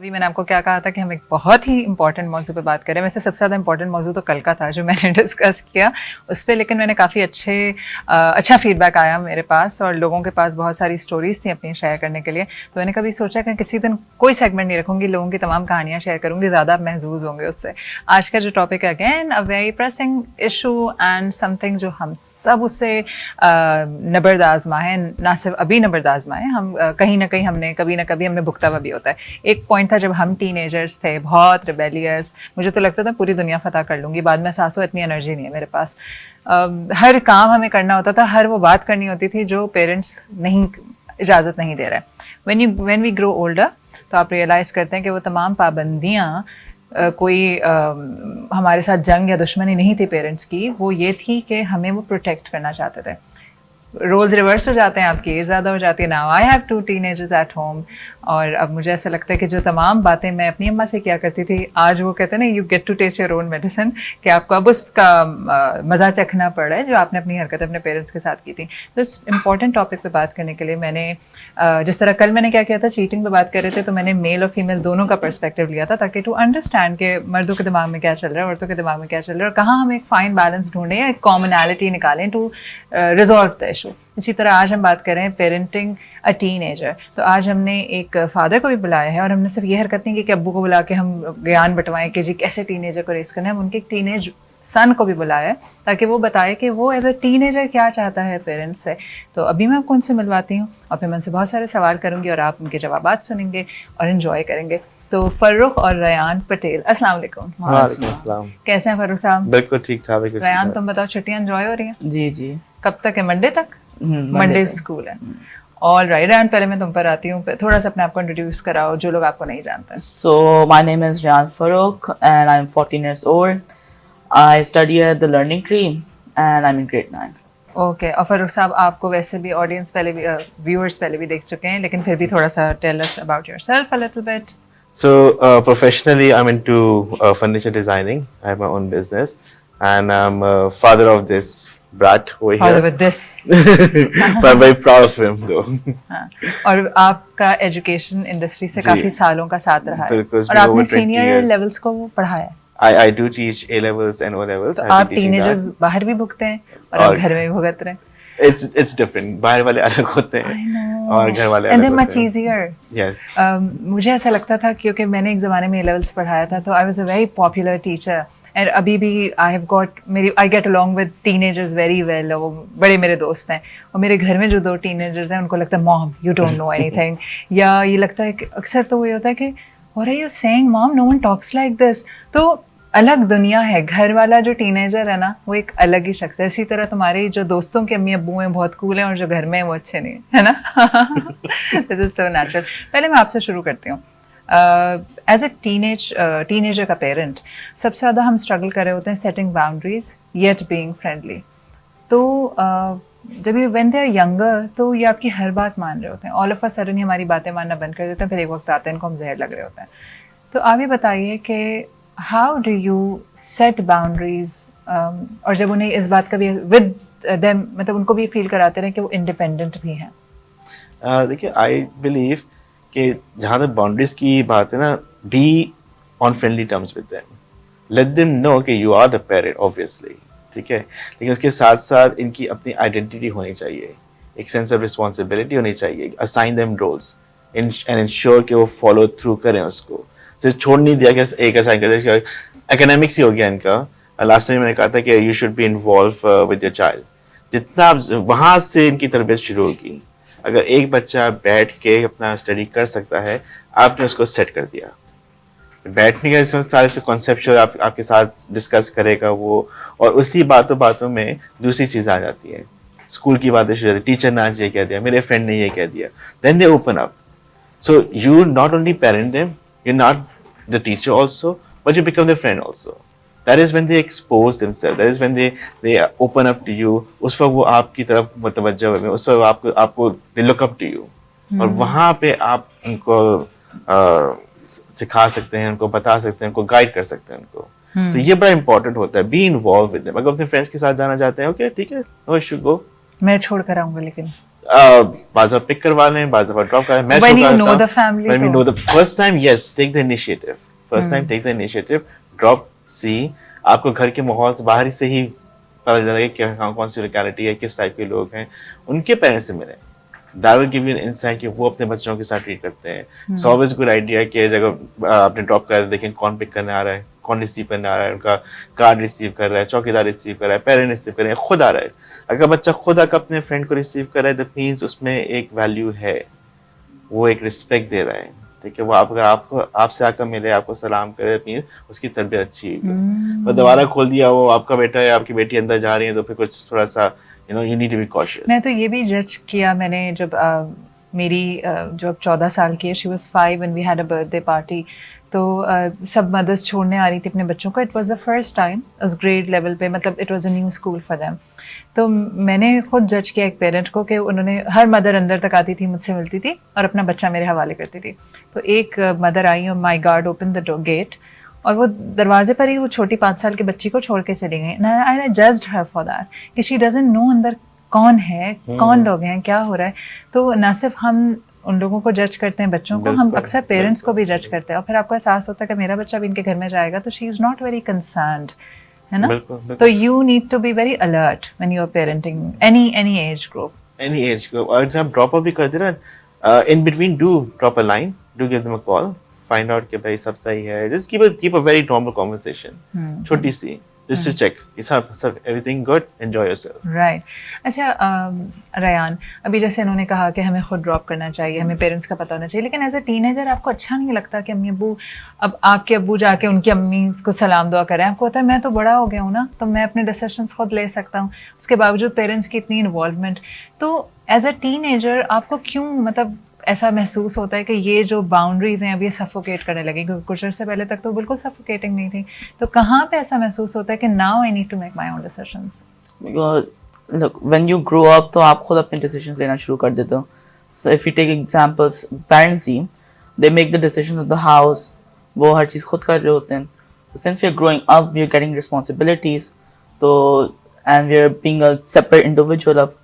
میں نے آپ کو کیا کہا تھا کہ ہم ایک بہت ہی امپورٹنٹ موضوع پہ بات کریں. ویسے سب سے زیادہ امپورٹنٹ موضوع تو کل کا تھا جو میں نے ڈسکس کیا اس پہ, لیکن میں نے کافی اچھا فیڈ بیک آیا میرے پاس, اور لوگوں کے پاس بہت ساری اسٹوریز تھیں اپنی شیئر کرنے کے لیے. تو میں نے کبھی سوچا کہ کسی دن کوئی سیگمنٹ نہیں رکھوں گی, لوگوں کی تمام کہانیاں شیئر کروں گی, زیادہ آپ محظوظ ہوں گے اس سے. آج کا جو ٹاپک ہے again a very pressing issue and some thing جو ہم سب اس سے نبرد آزمائے, نہ صرف ابھی نبرد آزمائے, ہم کہیں نہ کہیں ہم نے کبھی نہ کبھی ہم نے بھگتا ہوا بھی ہوتا ہے. ایک پوائنٹ تھا جب ہم ٹین ایجرز تھے, بہت ریبیلیس, مجھے تو لگتا تھا پوری دنیا فتح کر لوں گی. بعد میں احساس ہوا اتنی انرجی نہیں ہے میرے پاس. ہر کام ہمیں کرنا ہوتا تھا, ہر وہ بات کرنی ہوتی تھی جو پیرنٹس نہیں اجازت نہیں دے رہے. وین وی گرو اولڈر تو آپ ریئلائز کرتے ہیں کہ وہ تمام پابندیاں کوئی ہمارے ساتھ جنگ یا دشمنی نہیں تھی پیرنٹس کی, وہ یہ تھی کہ ہمیں وہ پروٹیکٹ کرنا چاہتے تھے. رولز ریورس ہو جاتے ہیں, آپ کی ایج زیادہ ہو جاتی ہے. Now I have 2 teenagers at home, اور اب مجھے ایسا لگتا ہے کہ جو تمام باتیں میں اپنی اماں سے کیا کرتی تھی, آج وہ کہتے ہیں نا you get to test your own medicine, کہ آپ کو اب اس کا مزہ چکھنا پڑ رہا ہے جو آپ نے اپنی حرکت اپنے پیرنٹس کے ساتھ کی تھی. تو اس امپورٹنٹ ٹاپک پہ بات کرنے کے لیے میں نے جس طرح کل میں نے کیا کیا تھا, چیٹنگ پہ بات کر رہے تھے, تو میں نے میل اور فیمیل دونوں کا پرسپیکٹیو لیا تھا تاکہ ٹو انڈرسٹینڈ کہ مردوں کے دماغ میں کیا چل رہا ہے, عورتوں کے دماغ میں کیا چل رہا ہے, اور کہاں ہم ایک فائن بیلنس ڈھونڈیں یا ایک کامنالٹی نکالیں ٹو ریزالو دا ایشو. اسی طرح آج ہم بات کریں پیرنٹنگ اے ٹین ایجر. تو آج ہم نے ایک فادر کو بھی بلایا ہے, اور ہم نے صرف یہ حرکت نہیں کی کہ ابو کو بلا کے ہم گیان بٹوائیں کہ جی کیسے ٹین ایجر کو ریز کرنا ہے. ہم ان کے ایک ٹین ایج سن کو بھی بلایا ہے تاکہ وہ بتائے کہ وہ ایز اے ٹین ایجر کیا چاہتا ہے پیرنٹس سے. تو ابھی میں آپ کو ان سے ملواتی ہوں, اور پھر میں ان سے بہت سارے سوال کروں گی اور آپ ان کے جوابات سنیں گے اور انجوائے کریں گے. تو فرخ اور ریان پٹیل, السلام علیکم. وعلیکم السلام. کیسے ہیں فرخ صاحب؟ بالکل ٹھیک ٹھاک. ریان تم بتاؤ, چھٹیاں انجوائے ہو رہی ہیں؟ جی جی. کب تک ہے؟ منڈے تک. منڈے اسکول ہے. آل رائٹ ریان, پہلے میں تم پر آتی ہوں, تھوڑا سا اپنے آپ کو انٹروڈیوس کراؤ جو لوگ آپ کو نہیں جانتے. So my name is Rian Farooq and I'm 14 years old. I study at the Learning Tree and I'm in grade 9. Okay. اور فاروق صاحب, آپ کو ویسے بھی آڈینس پہلے بھی ویورس پہلے بھی دیکھ چکے ہیں, لیکن پھر بھی تھوڑا سا tell us about yourself a little bit. So professionally I'm into furniture designing. I have my own business. and I'm a father of this brat over Father here. with this. But I'm very proud of him though. हाँ, और आपका education industry से जी। काफी सालों का साथ रहा है बिल्कुल, it's और been आपने over 20 सीनियर years. लेवल्स को पढ़ाया है, I do teach A levels and O levels. तो I've been आप teaching टीनेजर्स that. बाहर भी भुगते हैं और आप और- घर में भी भुगत रहे हैं. It's different. बाहर वाले अलग होते हैं और घर वाले एंड अलग देन मच होते हैं. इजियर. Yes. मुझे ऐसा लगता था क्योंकि मैंने एक ज़माने में लेवल्स पढ़ाया था, तो I was a very popular teacher and अभी भी I get along with teenagers very well. वो बड़े मेरे दोस्त हैं और मेरे घर में जो 2 टीनेजर्स हैं उनको लगता है mom you don't know anything, या ये लगता है कि अक्सर तो ये होता है कि what are you saying mom, no one talks like this. तो अलग दुनिया है. घर वाला जो टीनेजर है ना वो एक अलग ही शख्स है. इसी तरह तुम्हारे जो दोस्तों के अम्मी अब्बू हैं बहुत कूल हैं और जो घर में हैं वो अच्छे नहीं है ना. This is so natural. पहले मैं आपसे शुरू करती हूँ. एज ए टीनेजर का पेरेंट सबसे ज़्यादा हम स्ट्रगल कर रहे होते हैं setting boundaries yet being friendly. तो जब ये व्हेन दे आर यंगर तो ये आपकी हर बात मान रहे होते हैं. ऑल ऑफ अ सडन ये हमारी बातें मानना बंद कर देते हैं. फिर एक वक्त आता है इनको हम जहर लग रहे होते हैं. तो आप ये बताइए कि how do you set boundaries, और जब उन्हें इस बात का भी विद देम मतलब उनको भी फील कराते रहे कि वो इंडिपेंडेंट भी हैं. देखिए आई बिलीव कि जहाँ तक बाउंड्रीज की बात है ना, be on friendly terms with them, let them know कि you are the parent obviously, ठीक है, लेकिन उसके साथ साथ इनकी अपनी आइडेंटिटी होनी चाहिए, एक सेंस ऑफ रिस्पॉन्सिबिलिटी होनी चाहिए, assign them roles and ensure कि वो फॉलो थ्रू करें उसको. सिर्फ छोड़ नहीं दिया कि एक असाइन कर दिया. एकेडमिक्स ही हो गया इनका. लास्ट टाइम मैंने कहा था कि you should be involve with your child. जितना आप वहाँ से इनकी तरबियत शुरू होगी. अगर एक बच्चा बैठ के अपना स्टडी कर सकता है, आपने उसको सेट कर दिया. बैठने के सारे से कॉन्सेप्चुअल आपके साथ डिस्कस करेगा वो, और उसी बातों में दूसरी चीज़ आ जाती है. स्कूल की बातें शुरू हो जाती है. टीचर ने आज ये कह दिया, मेरे फ्रेंड ने ये कह दिया. Then they open up. So you not only parent them, you're not the teacher also, but you become their friend also. That is when they expose themselves. That is when they open up to you. उस वक्त वो आपकी तरफ मुतवज्जह हुए, उस वक्त आपको they look up to you. और वहाँ पे आप उनको सिखा सकते हैं, उनको बता सकते हैं, उनको गाइड कर सकते हैं उनको. तो ये बड़ा इंपॉर्टेंट होता है. Be involve with them. अगर अपने फ्रेंड्स के साथ जाना चाहते हैं, ओके ठीक है, नो इशू, गो. मैं छोड़ कर आऊँगा लेकिन बाज़ दफ़ा पिक करवा लें, बाज़ दफ़ा ड्रॉप करें. मैं When you छोटा know था, the family when we तो- know the first time, yes, take the initiative. First time, take the initiative. Drop, see. आपको घर के माहौल से बाहर से ही पता चल जाएगा कि कौन सी लोकेलिटी है, किस टाइप के लोग हैं. उनके पेरेंट्स से मिलें. That will give you an insight कि वो अपने बच्चों के साथ ट्रीट करते हैं. It's always good idea कि जगह आपने ड्रॉप कर देखें कौन पिक करने आ रहा है, कौन रिसीव करने आ रहा है, उनका कार्ड रिसीव कर रहा है, चौकीदार रिसीव कर रहा है, पेरेंट रिसीव कर रहे हैं, खुद आ रहा है. अगर बच्चा खुद आकर अपने फ्रेंड को रिसीव कर रहा है, दैट मीन्स उसमें एक वैल्यू है, वो एक रिस्पेक्ट दे रहा है. ठीक है, वो आपको आपसे आकर मिले, आपको सलाम करे, दैट मीन्स उसकी तरबियत अच्छी हुई. तो दोबारा खोल दिया, वो आपका बेटा है, आपकी बेटी अंदर जा रही है, तो फिर कुछ थोड़ा सा you need to be cautious. मैं तो ये भी जज किया मैंने जब मेरी जो अब 14 साल की है, she was 5 and we had a birthday party. तो सब मदर्स छोड़ने आ रही थी अपने बच्चों को. It was the first time उस ग्रेड लेवल पे, मतलब it was a new school for them. तो मैंने खुद जज किया एक पेरेंट को कि उन्होंने, हर मदर अंदर तक आती थी, मुझसे मिलती थी और अपना बच्चा मेरे हवाले करती थी. तो एक मदर आई और माई गार्ड ओपन द गेट और वो दरवाजे पर ही वो छोटी 5 साल की बच्ची को छोड़ के चली गई. आई जज्ड हर फॉर दैट कि शी डजंट नो अंदर कौन है, कौन लोग हैं, क्या हो रहा है. तो ना सिर्फ हम उन लोगों को जज करते हैं, बच्चों को, हम अक्सर पेरेंट्स को भी जज करते हैं. और फिर आपको एहसास होता है कि मेरा बच्चा भी इनके घर में जाएगा तो she is not very concerned, है ना. तो you need to be very alert when you are parenting any age group. Any age group. और जब ड्रॉप अप भी करते ना, in between do drop a line, do give them a call, find out कि भाई सब सही है. Just keep a very normal conversation. छोटी सी, just to check. सब everything good, enjoy yourself. Right. अच्छा रयान, अभी जैसे इन्होंने कहा कि हमें खुद ड्रॉप करना चाहिए, हमें पेरेंट्स का पता होना चाहिए, लेकिन एज ए टीनेजर आपको अच्छा नहीं लगता कि अम्मी अब्बू, अब आपके अब्बू जाके उनकी अम्मी को सलाम दुआ करें. आपको होता है मैं तो बड़ा हो गया हूँ ना, तो मैं अपने डिसीजंस खुद ले सकता हूँ. उसके बावजूद पेरेंट्स की इतनी इन्वॉल्वमेंट. तो एज ए टीनेजर आपको क्यों मतलब ऐसा महसूस होता है कि ये जो बाउंड्रीज हैं अब ये सफोकेट करने लगी, क्योंकि कुछ अर्से पहले तक तो बिल्कुल सफोकेटिंग नहीं थी. तो कहाँ पे ऐसा महसूस होता है कि now I need to make my own decisions? Because look, when you grow up तो आप खुद अपने decisions लेना शुरू कर देते हो. So if you take examples, parents he they make the decisions of the house, वो हर चीज़ खुद कर रहे होते हैं. So since we are growing up, we are getting responsibilities. So, and we're being a separate individual up.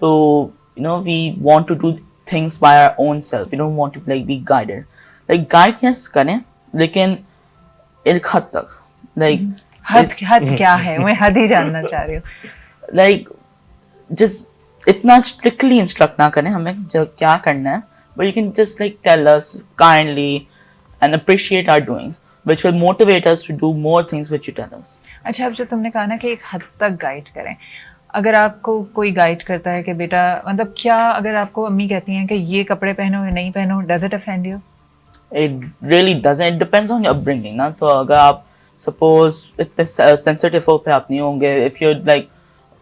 So, you know, we want to do things by our own self. We don't want to like be guided. Like guide yes करें, लेकिन एक हद तक. Like हद क्या है, मैं हद ही जानना चाह रही हूँ. like just इतना strictly instruct ना करें हमें जो क्या करना है, but you can just like tell us kindly and appreciate our doings, which will motivate us to do more things which you tell us. अच्छा, अब जो तुमने कहा ना कि एक हद तक गाइड करें, अगर आपको कोई गाइड करता है कि बेटा, मतलब क्या अगर आपको अम्मी कहती हैं कि ये कपड़े पहनो या नहीं पहनो, does it offend you? It really doesn't. It depends on your upbringing ना. तो अगर आप suppose इतने sensitive हो पे आप नहीं होंगे, if you're like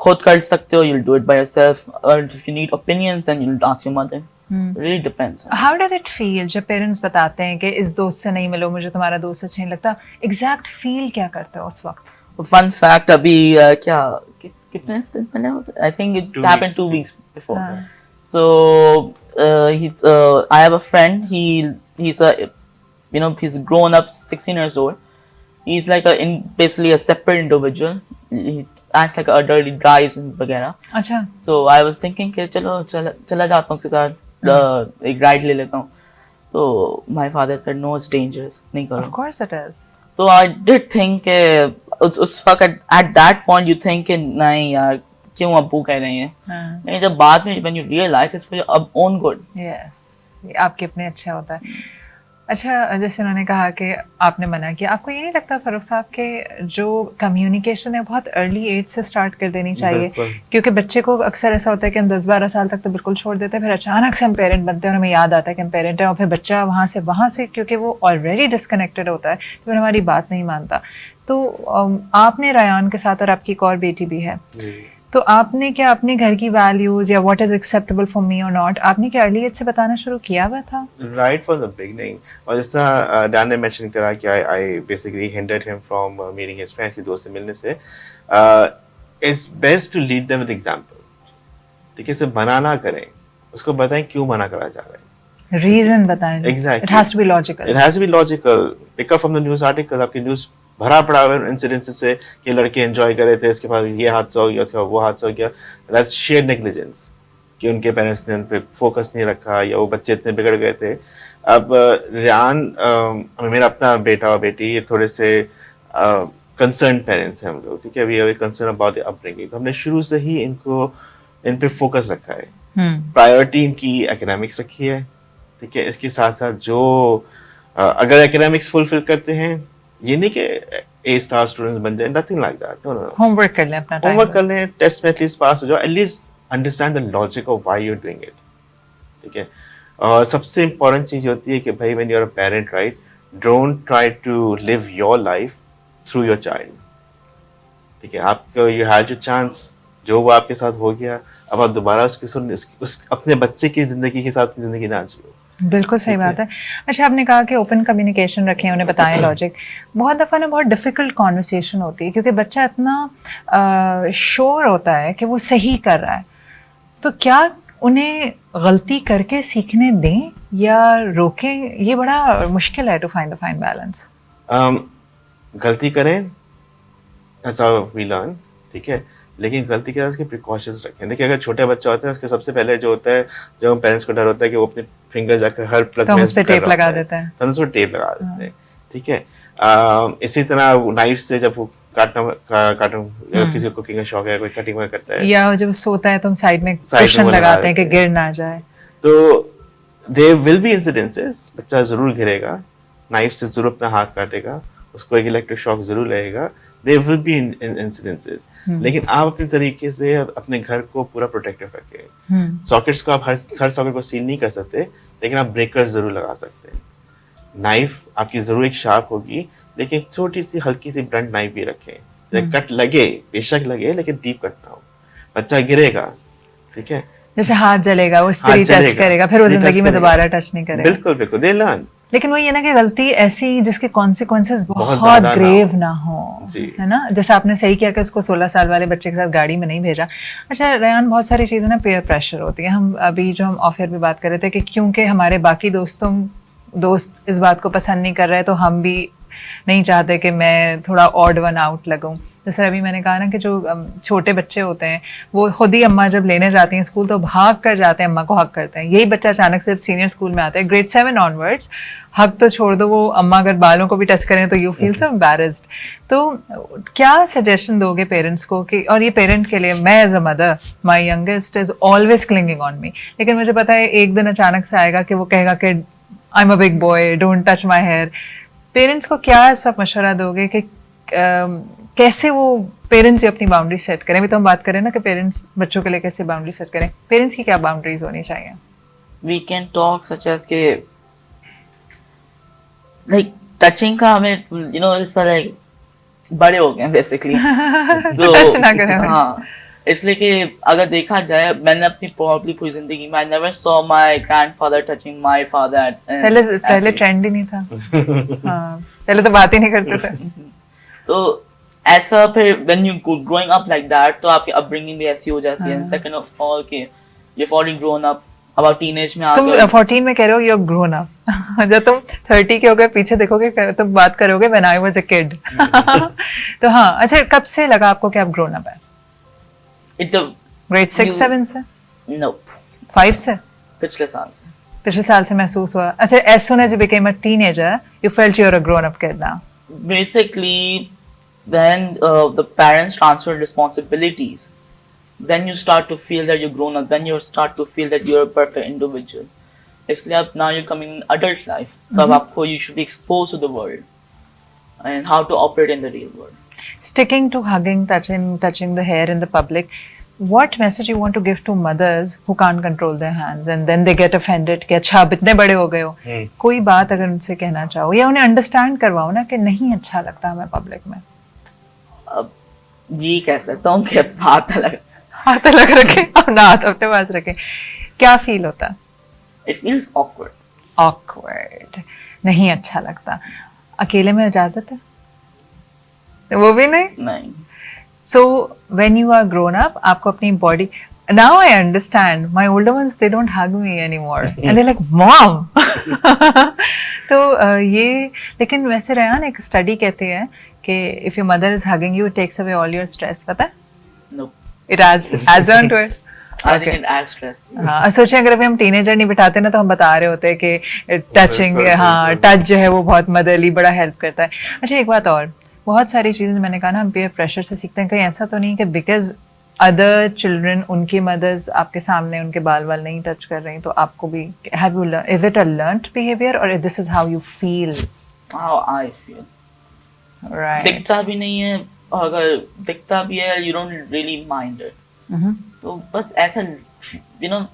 खुद कर सकते हो, you'll do it by yourself, or if you need opinions then you'll ask your mother. It really depends. How does it feel जब पेरेंट्स बताते हैं कि इस दोस्त से नहीं मिलो, मुझे तुम्हारा दोस्त अच्छा नहीं लगता, एग्जैक्ट फील क्या करते हो उस वक्त? Fun fact, अभी क्या कितने दिन पहले, I think it 2 happened weeks. 2 weeks before. So I have a friend. He's grown up, 16 years old. He's like basically a separate individual. He acts like an adult. He drives and वगैरह. अच्छा. So I was thinking कि चला जाता हूँ उसके साथ, एक ride ले लेता हूँ. So my father said no, it's dangerous, नहीं करो. Of course it is. So I did think उस वक्त at that point you think कि नहीं यार क्यों अब्बू कह रहे हैं. नहीं, जब बाद में when you realize it's for your own good. Yes, आपके अपने अच्छा होता है. अच्छा, जैसे उन्होंने कहा कि आपने मना किया, आपको ये नहीं लगता फारूक साहब के जो कम्युनिकेशन है बहुत अर्ली एज से स्टार्ट कर देनी चाहिए? क्योंकि बच्चे को अक्सर ऐसा होता है कि हम 10-12 साल तक तो बिल्कुल छोड़ देते हैं, फिर अचानक से हम पेरेंट बनते हैं और हमें याद आता है कि हम पेरेंट हैं, और फिर बच्चा वहाँ से क्योंकि वो ऑलरेडी डिस्कनेक्टेड होता है तो फिर हमारी बात नहीं मानता. तो आपने रायान के साथ, और आपकी एक और बेटी भी है, तो आपने क्या अपने घर की वैल्यूज या what is acceptable for me और नॉट, आपने क्या अर्ली एज से बताना शुरू किया हुआ था? Right from the beginning. और जिस तरह डैन ने मेंशन करा कि I basically hindered him from meeting his friends, की दोस्त से मिलने से. It's best to lead them with example. ठीक है, सिर्फ मना ना करें, उसको बताएं क्यों मना करा जा रहा है, रीजन बताएं. Exactly. It has to be logical. It has to be logical. Pick up from the news article. आपकी न्यूज़ भरा पड़ा हुआ इंसिडेंसेस से कि लड़के एंजॉय कर रहे थे, इसके बाद ये हादसा हो गया, उसके बाद वो हादसा हो गया. दैट्स शेयर नेग्लिजेंस कि उनके पेरेंट्स ने उन पे फोकस नहीं रखा या वो बच्चे इतने बिगड़ गए थे. अब रियान, मेरा अपना बेटा और बेटी, ये थोड़े से कंसर्न पेरेंट्स हैं हम लोग. ठीक है, we are concern about the upbringing. तो हमने शुरू से ही इन पे फोकस रखा है. प्रायोरिटी इनकी एकेडमिक्स रखी है. ठीक है, इसके साथ साथ जो अगर एकेडमिक्स फुलफिल करते हैं, ये नहीं कि ए स्टार स्टूडेंट्स बन जाए, nothing like that. No, homework कर लें, अपना टाइम होमवर्क कर लें, टेस्ट में एटलीस्ट पास हो जाओ, at least understand the logic of why you are doing it. ठीक है, और सबसे इम्पोर्टेंट चीज होती है कि भाई when you are a parent, right, don't try to live your life through your child. ठीक है, आपको यू हैड योर चांस, जो वो आपके साथ हो गया, अब आप दोबारा उस अपने बच्चे की जिंदगी के साथ अपनी जिंदगी ना जियो. बिल्कुल सही बात है. अच्छा, आपने कहा कि ओपन कम्युनिकेशन रखें, उन्हें बताएं लॉजिक. बहुत दफ़ा ना बहुत डिफ़िकल्ट कॉन्वर्सेशन होती है क्योंकि बच्चा इतना श्योर होता है कि वो सही कर रहा है. तो क्या उन्हें गलती करके सीखने दें या रोकें? ये बड़ा मुश्किल है to find the fine balance. गलती करें, दैट्स हाउ वी लर्न. ठीक है, लेकिन गलती के बाद उसके प्रिकॉशंस रखें. देखिए, अगर छोटे बच्चा होता है, उसके सबसे पहले जो होता है, जो पेरेंट्स को डर होता है कि वो अपने फिंगर्स जाकर हर प्लग तो में उस पे टेप लगा देते हैं, तो उस पर टेप लगा देते हैं. ठीक है, इसी तरह नाइफ से जब वो काटना किसी को कुकिंग का शौक है, कोई कटिंग में करता है, या जब सोता है तो हम साइड में कुशन लगाते हैं कि गिर ना जाए. तो देयर विल बी इंसिडेंसेस, बच्चा जरूर गिरेगा, नाइफ से जरूर अपना हाथ काटेगा, उसको एक इलेक्ट्रिक शॉक जरूर लगेगा. There will be incidences. लेकिन आप अपने तरीके से अपने घर को पूरा प्रोटेक्टिव रखें. सॉकेट्स को आप हर सॉकेट को सील नहीं कर सकते, लेकिन आप ब्रेकर्स जरूर लगा सकते हैं. नाइफ आपकी जरूर एक शार्प होगी, लेकिन छोटी सी हल्की सी ब्लंट नाइफ भी रखें. कट लगे, बेशक लगे, लेकिन डीप कट ना हो. बच्चा गिरेगा, ठीक है, जैसे हाथ जलेगा, वो स्त्री टच करेगा, फिर वो जिंदगी में दोबारा टच नहीं करेगा. बिल्कुल बिल्कुल, दे लर्न. लेकिन वही है ना कि गलती ऐसी जिसके कॉन्सिक्वेंसेस बहुत ग्रेव ना हो, है ना. जैसे आपने सही किया कि उसको 16 साल वाले बच्चे के साथ गाड़ी में नहीं भेजा. अच्छा रेहान, बहुत सारी चीज़ें ना पेयर प्रेशर होती है. हम अभी जो हम ऑफ एयर भी बात कर रहे थे कि क्योंकि हमारे बाकी दोस्त इस बात को पसंद नहीं कर रहे, तो हम भी नहीं चाहते कि मैं थोड़ा ऑड वन आउट लगूं. जैसे अभी मैंने कहा ना कि जो छोटे बच्चे होते हैं वो खुद ही अम्मा जब लेने जाती हैं स्कूल तो भाग कर जाते हैं, अम्मा को हक करते हैं. यही बच्चा अचानक से सीनियर स्कूल में आता है, ग्रेड 7 ऑनवर्ड्स, हक तो छोड़ दो, वो अम्मा अगर बालों को भी टच करें तो यू फील सो एम्बैरेस्ड. तो क्या सजेशन दोगे पेरेंट्स को कि, और ये पेरेंट के लिए, मैं as a mother, my youngest is always clinging on me, लेकिन मुझे पता है एक दिन अचानक से आएगा कि वो कहेगा कि I am a big boy, don't touch my hair. Parents को क्या इस वक्त मशवरा दोगे कि कैसे वो पेरेंट्स अपनी बाउंड्री सेट करें? अभी तो हम बात करें ना कि पेरेंट्स बच्चों के लिए कैसे बाउंड्री सेट करें, पेरेंट्स की क्या बाउंड्रीज होनी चाहिए? We can talk such as के like touching का हमें you know इस तरह बड़े हो गए basically. तो Touch ना करें हमें. हाँ, इसलिए कि अगर देखा जाए मैंने अपनी probably पूरी जिंदगी में I never saw my grandfather touching my father. पहले ट्रेंड ही नहीं था. हाँ, पहले तो बात ही नहीं करते थे. तो ऐसा फिर when you growing up like that तो आपकी upbringing भी ऐसी हो जाती है. Second of all कि you've already grown up, अब आप टीनेज में आ तुम गए. 14 में कह रहे हो यू ग्रोन अप. जब तुम 30 के हो गए पीछे देखोगे तुम बात करोगे when I was a kid. तो हाँ, अच्छा कब से लगा आपको कि आप ग्रोन अप है? It the ग्रेड 6 You- 7 से, no 5 से, पिछले साल से. पिछले साल से महसूस हुआ? अच्छा, as soon as you became a teenager you felt you're a grown up kid now. Basically when the parents transfer responsibilities, then you start to feel that you're grown up, then you start to feel that you're a perfect individual. इसलिए अब now you're coming in adult life, तब आपको you should be exposed to the world and how to operate in the real world. Sticking to hugging, touching the hair in the public, what message you want to give to mothers who can't control their hands and then they get offended कि अच्छा अब इतने बड़े हो गए हो, कोई बात अगर उनसे कहना चाहो या उन्हें अंडरस्टैंड करवाओ ना कि नहीं अच्छा लगता हमें पब्लिक में? अब ये कह सकता हूँ कि अब हाथ अलग. हाथ अलग रखे और ना हाथ अपने पास रखे, क्या फील होता? It feels awkward. ऑकवर्ड, नहीं अच्छा लगता. अकेले में इजाजत है? वो भी नहीं. नहीं. So when you are grown up, आपको अपनी body, now I understand, my older ones they don't hug me anymore and they're like mom. तो ये, लेकिन वैसे रयान एक स्टडी कहती है कि if your mother is hugging you it takes away all your stress, पता है? No. It adds on to it. I Okay. think it adds stress. हाँ, सोचिए अगर अभी हम टीनेजर नहीं बिठाते ना तो हम बता रहे होते हैं कि टचिंग, हाँ टच जो है वो बहुत मदरली बड़ा हेल्प करता है. अच्छा एक बात और, बहुत सारी चीज़ें मैंने कहा ना हम पेयर प्रेशर से सीखते हैं, कहीं ऐसा तो नहीं कि बिकॉज अदर चिल्ड्रन उनकी मदर्स आपके सामने उनके बाल वाल नहीं टच कर रही तो आपको भी, have you learn, is it a learned behaviour और this is how you feel? How I feel. Right. दिखता भी नहीं है, अगर दिखता भी है you don't really mind it. तो बस ऐसा you know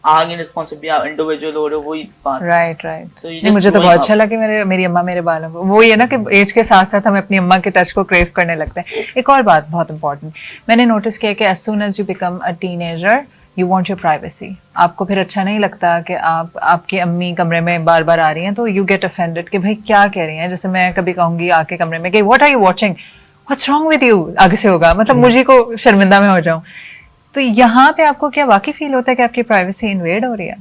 आगे रिस्पॉन्सिबिलिटी आप इंडिविजुअल हो रहे हो, वही बात. Right right. तो ये नहीं just मुझे तो growing बहुत up. अच्छा लगा कि मेरी अम्मा मेरे बालों को, वो ये ना कि एज के साथ साथ हम अपनी अम्मा के टच को क्रेव करने लगते हैं. एक और बात बहुत इंपॉर्टेंट मैंने नोटिस किया कि as soon as you become a teenager you want your privacy. आपको फिर अच्छा नहीं लगता कि आपकी अम्मी कमरे में बार बार आ रही हैं तो यू गेट ऑफेंडेड कि भाई क्या कह रही हैं. जैसे मैं कभी कहूँगी आके कमरे में कि what are you watching, what's wrong with you, आगे से होगा, मतलब मुझे को शर्मिंदा में हो जाऊं. तो यहाँ पे आपको क्या वाकई फील होता है कि आपकी प्राइवेसी इन्वेड हो रही है?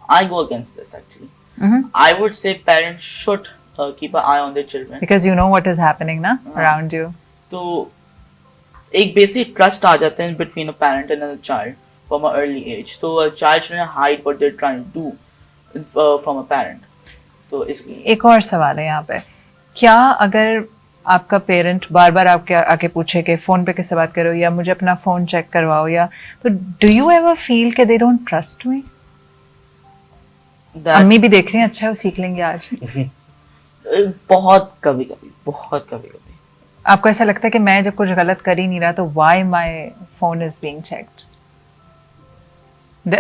I go against this actually. I would say parents should keep an eye on their children. Because you know what is happening ना अराउंड यू. तो एक बेसिक ट्रस्ट आ जाता है between a parent and a child from an early age. तो a child shouldn't hide what they're trying to do from a parent. तो इसलिए एक और सवाल है यहाँ पे, क्या अगर आपका पेरेंट बार बार आपके आके पूछे कि फोन पे किससे बात करो या मुझे अपना फोन चेक करवाओ, या तो डू यू एवर फील कि they don't trust me? that अम्मी भी देख रही हैं, अच्छा वो सीख लेंगे आज. बहुत कभी कभी आपको ऐसा लगता है कि मैं जब कुछ गलत कर ही नहीं रहा तो why my phone is being checked?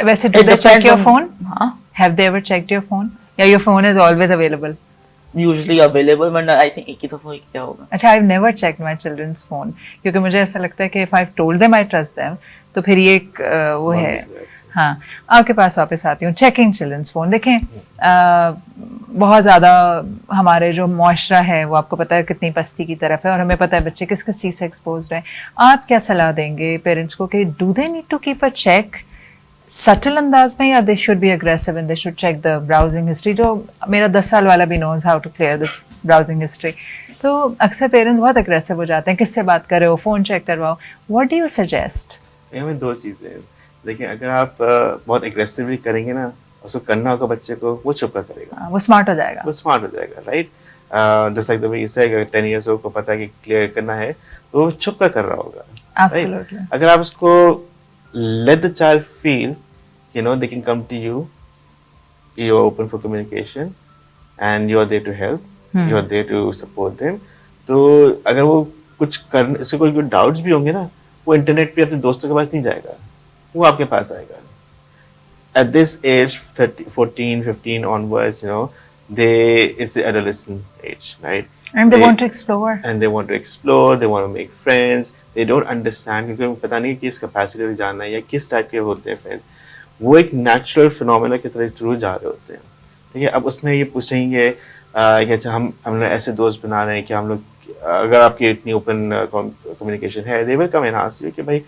वैसे do It they check depends your on- phone? हाँ, have they ever checked your phone या your phone is always available? usually available but I think एक ही दफा ही क्या होगा. अच्छा, I have never checked my childrens phone क्योंकि मुझे ऐसा लगता है कि if I told them I trust them तो फिर ये एक वो है. हाँ, आपके पास वापस आती हूँ. चेकिंग चिल्ड्रंस फोन, देखें बहुत ज़्यादा हमारे जो मुआशरा है वो आपको पता है कितनी पस्ती की तरफ है और हमें पता है बच्चे किस किस चीज़ से एक्सपोज हैं. आप क्या सलाह देंगे पेरेंट्स को कि do they need to keep a check subtle अंदाज में या they should be aggressive and they should check the browsing history? जो मेरा 10 साल वाला भी knows how to clear the browsing history. तो अक्सर पेरेंट्स बहुत अग्रेसिव हो जाते हैं, किससे बात कर रहे हो, फ़ोन चेक करवाओ. What do you suggest? में दो चीज़ें हैं. देखिए, अगर आप बहुत एग्रेसिवली करेंगे ना, उसको करना होगा बच्चे को, वो चुप का करेगा, वो स्मार्ट हो जाएगा. वो स्मार्ट हो जाएगा, right. Just like the way you से, अगर 10 इयर्स को पता है कि क्लियर करना है तो वो चुप का कर रहा होगा. Absolutely. Right? अगर आप उसको let the child feel, you know, they can come to you, you are open for communication and you are there to help, you are there to support them. तो अगर वो कुछ करने से कोई डाउट्स भी होंगे ना, वो इंटरनेट पे अपने दोस्तों के पास नहीं जाएगा, वो आपके पास आएगा. At this age, 14, 15 onwards, you know, it's the adolescent age, right? And they want to explore. And they want to explore, they want to make friends, they don't understand, क्योंकि उनको पता नहीं किस कैपेसिटी से जाना है या किस टाइप के होते हैं फ्रेंड्स. वो एक नेचुरल फिनोमेना की तरह थ्रू जा रहे होते हैं, ठीक है. अब उसमें ये पूछेंगे कि अच्छा हम लोग ऐसे दोस्त बना रहे हैं कि हम लोग, अगर आपकी इतनी ओपन कम्युनिकेशन है, they will come and ask you कि भाई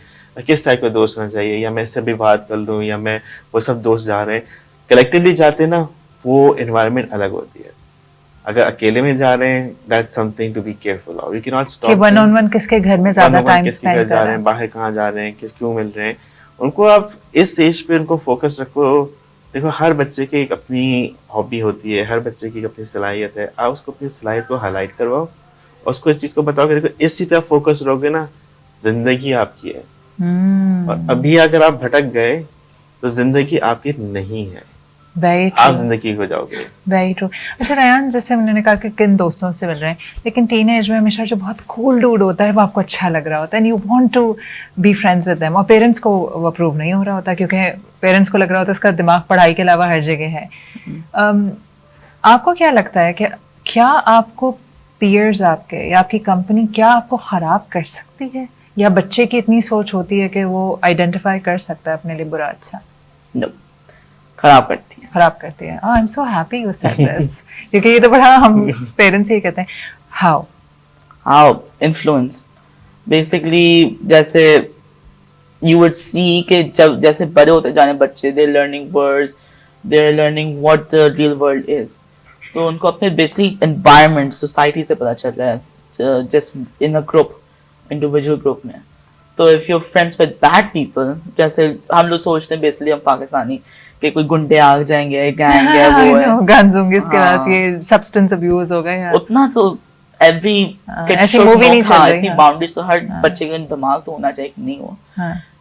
किस टाइप का दोस्त होना चाहिए, या मैं इससे भी बात कर लूँ, या मैं वो सब दोस्त जा रहे हैं. कलेक्टिवली जाते हैं ना, वो एनवायरनमेंट अलग होती है. अगर अकेले में जा रहे हैं, that's something to be careful of. You can not stop कि वन ऑन वन किसके घर में ज्यादा टाइम स्पेंड कर रहे हैं, बाहर कहाँ जा रहे हैं, किस क्यों मिल रहे हैं. उनको आप इस एज पे उनको फोकस रखो. देखो, हर बच्चे की एक अपनी हॉबी होती है, हर बच्चे की एक अपनी सलाहियत है. आप उसको अपनी सलाहियत को हाईलाइट करवाओ और उसको इस चीज को बताओ कि देखो, इस चीज पे आप फोकस रहोगे ना, जिंदगी आपकी है. और अभी अगर आप भटक गए तो जिंदगी आपकी नहीं है, आप जिंदगी हो जाओगे. Very true. अच्छा रयान, जैसे उन्होंने कहा कि किन दोस्तों से मिल रहे हैं, लेकिन टीन एज में हमेशा जो बहुत कूल डूड होता है वो आपको अच्छा लग रहा होता है, and you want to be friends with them, और पेरेंट्स को वो अप्रूव नहीं हो रहा होता, क्योंकि पेरेंट्स को लग रहा होता है इसका दिमाग पढ़ाई के अलावा हर जगह है. आपको क्या लगता है कि क्या आपको पीयर्स आपके या आपकी कंपनी क्या आपको ख़राब कर सकती है, या बच्चे की इतनी सोच होती है कि वो आइडेंटिफाई कर सकता है अपने लिए बुरा अच्छा? No. खराब करती है. खराब करती है. I am so happy you said this, क्योंकि ये तो बड़ा हम पेरेंट्स ही कहते हैं. हाउ इन्फ्लुएंस बेसिकली, जैसे यू वुड सी कि जब जैसे बड़े होते जाने बच्चे, they learning words, they are learning what the real world is. तो उनको अपने बेसिक एनवायरनमेंट, सोसाइटी से पता चल रहा है, just in a group, individual group में. तो if you friends with bad people, जैसे हम लोग सोचते हैं बेसिकली हम पाकिस्तानी कि कोई गुंडे आ जाएंगे, गैंग है, वो है, गन्स होंगे इसके पास, ये सब्सटेंस अब्यूज हो गए यार. उतना तो एवरी किड ऐसी शुड मूवी नहीं नो. चल रही. इतनी बाउंड्रीज तो हर बच्चे के दिमाग तो होना चाहिए कि नहीं हो.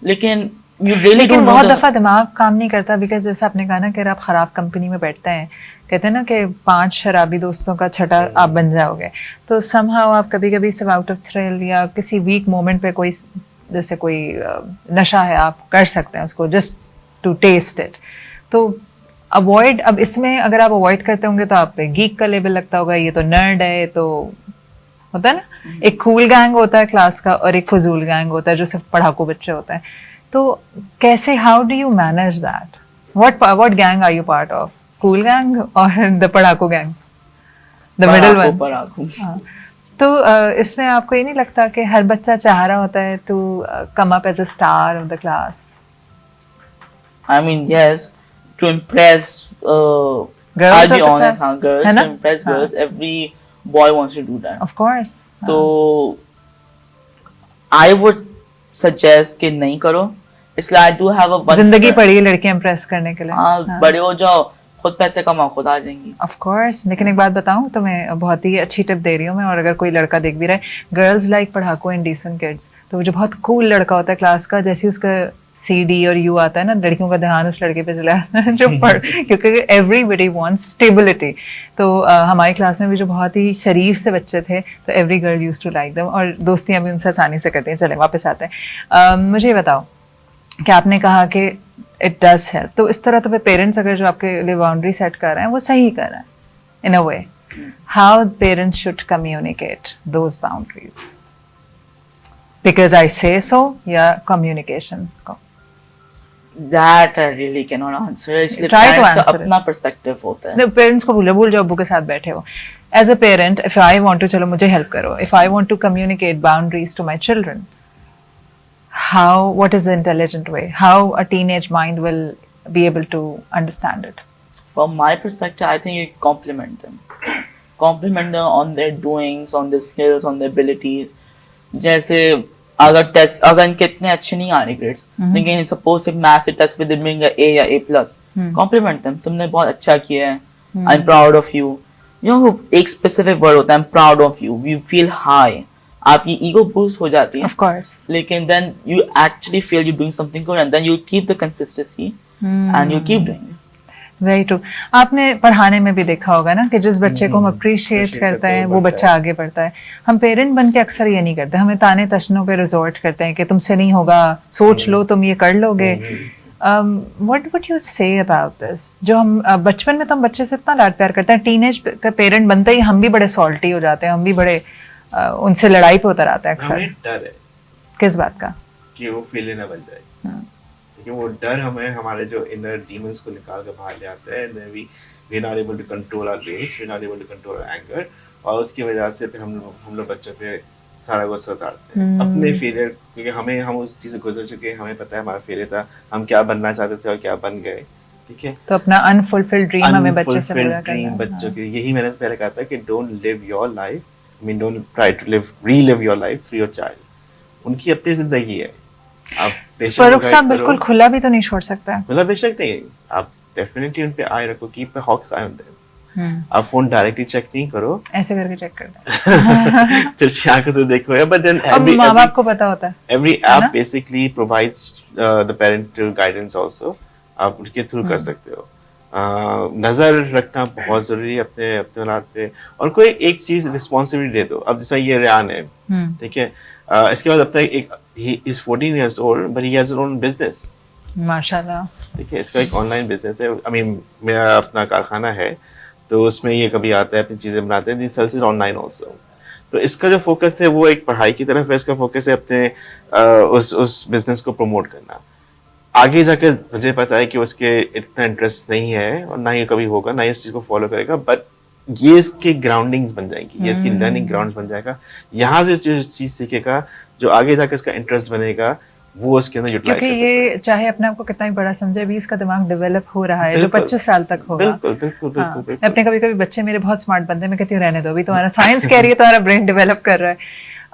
लेकिन यू रियली लेकिन डोंट नो. बहुत दफा दिमाग काम नहीं करता, बिकॉज जैसे आपने कहा ना कि अगर आप खराब कंपनी में बैठते हैं, कहते हैं ना कि 5 शराबी दोस्तों का छठा आप बन जाओगे, तो समहाउ आप कभी कभी सिर्फ आउट ऑफ थ्रिल या किसी वीक मोमेंट पे कोई, जैसे कोई नशा है, आप कर सकते हैं उसको जस्ट टू टेस्ट इट. तो अवॉइड, अब इसमें अगर आप अवॉइड करते होंगे तो आप पे गीक का लेबल लगता होगा, ये तो नर्ड है. तो होता है ना, एक कूल गैंग होता है क्लास का और एक फजूल गैंग होता है जो सिर्फ पढ़ाकू बच्चे होते हैं. तो कैसे, how do you manage that? What gang are you part of? Cool gang और द पढ़ाकू गैंग, द मिडिल वन? पढ़ाकू. तो इसमें आपको ये नहीं लगता कि हर बच्चा चाह रहा होता है to come up as a star of the class? I mean, yes, to impress, Girls I'll of be the honest, class. girls, है to ना? impress हाँ. girls, every boy wants to do that. Of course. तो I would suggest कि नहीं करो. इसलिए I do have a one जिंदगी friend. पड़ी है लड़कियां इम्प्रेस करने के लिए. हाँ, बड़े हो जाओ, खुद पैसे कमाओ, खुद आ जाएंगी. Of course. लेकिन एक बात बताऊं तुम्हें, बहुत ही अच्छी टिप दे रही हूँ मैं, और अगर कोई लड़का देख भी रहा है, गर्ल्स लाइक पढ़ाकू एंड डिसेंट किड्स. तो वो जो बहुत कूल लड़का होता है क्लास का, जैसे उसका CD और U आता है ना, लड़कियों का ध्यान उस लड़के पे चला जाता है जो पढ़, क्योंकि एवरीबडी वांट्स स्टेबिलिटी. तो हमारी क्लास में भी जो बहुत ही शरीफ से बच्चे थे, तो every girl used to like them, और दोस्तियां भी उनसे आसानी से करती हैं. चलें वापस आते हैं. मुझे ये बताओ कि आपने कहा कि इट डज हेल्प, तो इस तरह तो पेरेंट्स अगर जो आपके लिए बाउंड्री सेट कर रहे हैं वो सही कर रहे हैं in a way, how parents should communicate those boundaries? Because I say so, या कम्युनिकेशन को? That I really cannot answer. इसलिए Try to parents का answer it. अपना perspective होता है. पेरेंट्स को भूल जाओ, अब्बू के साथ बैठे हो. As a parent, if I want to, चलो मुझे हेल्प करो, if I want to communicate boundaries to my children, how, what is the intelligent way, how a teenage mind will be able to understand it? From my perspective, I think you compliment them. compliment them on their doings, on their skills, on their abilities. जैसे अगर इनके इतने अच्छे नहीं आ रहे grades, लेकिन suppose एक maths के टेस्ट पे दे ब्रिंग ए या A+, कॉम्प्लीमेंट देम, तुमने बहुत अच्छा किया है, I am proud of you. एक स्पेसिफिक वर्ड होता है, I am proud of you, we feel high, आपकी ईगो बूस्ट हो जाती है. Of course. लेकिन then you actually feel you doing something good and then you keep the consistency and you keep doing. Very true. आपने पढ़ाने में भी देखा होगा ना कि जिस बच्चे को हम अप्रिशिएट करते हैं वो बच्चा आगे बढ़ता है. हम पेरेंट बन के अक्सर ये नहीं करते, हमें ताने तशनों पे रिजॉर्ट करते हैं कि तुमसे नहीं होगा, सोच लो तुम ये कर लोगे. What would you say about this? जो हम बचपन में तो हम बच्चे से इतना लाड प्यार करते हैं, टीनेज का पेरेंट बनते ही हम भी बड़े सॉल्टी हो जाते हैं, हम भी बड़े उनसे लड़ाई पे उतर आते हैं अक्सर. हमें डर है किस बात का? कि वो फेलियर ना बन जाए. क्योंकि वो डर हमें हमारे जो इनर डीमंस को निकाल कर बाहर ले आता है, and then we not able to control our rage, we not able to control our anger, और उसकी वजह से फिर हम लोग बच्चों पे सारा गुस्सा उतारते हैं अपने फेलियर. क्योंकि हम उस चीज़ से गुजर चुके हैं, हमें पता है हमारा फेलियर था, हम क्या बनना चाहते थे और क्या बन गए. ठीक है, तो अपना अनफुलफिल्ड ड्रीम हमें बच्चे से पूरा करना है. बच्चों के यही मैंने पहले कहा था कि don't live your life, I mean don't try to relive your life through your child. उनकी अपनी जिंदगी है, आप फरूख साहब बिल्कुल खुला भी तो नहीं छोड़ सकता. खुला बेशक नहीं, आप डेफिनेटली उन पे आई रखो, keep a hawk's eye on them. आप फोन डायरेक्टली चेक नहीं करो, ऐसे करके चेक कर दो. तिरछी आंखों से देखो. बट देन अब माँ बाप को पता होता है. Every app basically provides the parental guidance also. आप उनके थ्रू कर सकते हो. नजर रखना बहुत जरूरी है अपने औलाद पे, और कोई एक चीज रिस्पॉन्सिबिलिटी दे दो. अब जैसा ये रेयान है, ठीक है, इसके बाद अब तक एक he is 14 years old but he has his own business. माशाल्लाह. ठीक है, इसका एक ऑनलाइन बिजनेस है. आई मीन मेरा अपना कारखाना है, तो उसमें ये कभी आता है, अपनी चीजें बनाते हैं, सेल्स इट ऑनलाइन आल्सो. तो इसका जो फोकस है वो एक पढ़ाई की तरफ है, इसका फोकस है अपने उस बिजनेस को प्रमोट करना. आगे जाकर मुझे पता है कि उसके इतना इंटरेस्ट नहीं है और ना ही कभी होगा, ना ही उस चीज को फॉलो करेगा, बट ये इसके ग्राउंडिंग्स बन जाएंगी, ये इसकी लर्निंग ग्राउंड्स बन जाएगा. यहाँ से जो चीज सीखेगा, जो आगे जाकर इसका इंटरेस्ट बनेगा, वो उसके अंदर यूटिलाइज कर सकता है. क्योंकि ये चाहे अपने आप को कितना ही बड़ा समझे, भी इसका दिमाग डेवलप हो रहा है जो 25 साल तक होगा. बिल्कुल बिल्कुल बिल्कुल बिल्कुल. अपने कभी बच्चे मेरे बहुत स्मार्ट बनते हैं, मैं कहती हूँ रहने दो, अभी तुम्हारा साइंस कह रही है, तुम्हारा ब्रेन डेवलप कर रहा है.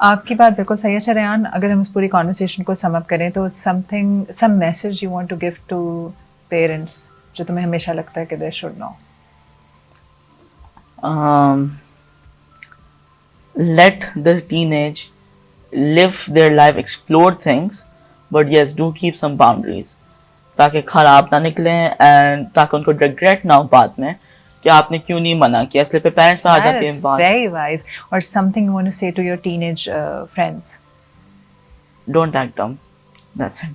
आपकी बात बिल्कुल सही है. अच्छा रेयान, अगर हम इस पूरी कॉन्वर्सेशन को सम अप करें तो some message you want to give to parents जो तुम्हें हमेशा लगता है कि they should know. Let the teenage live their life, explore things, but yes, do keep some boundaries, ताकि खराब ना निकले एंड ताकि उनको regret ना हो बाद में कि आपने क्यों नहीं मना किया. इसलिए पे पेरेंट्स पे आ जाती है बात. Very wise. Or something you want to say to your teenage friends? Don't act dumb. That's it.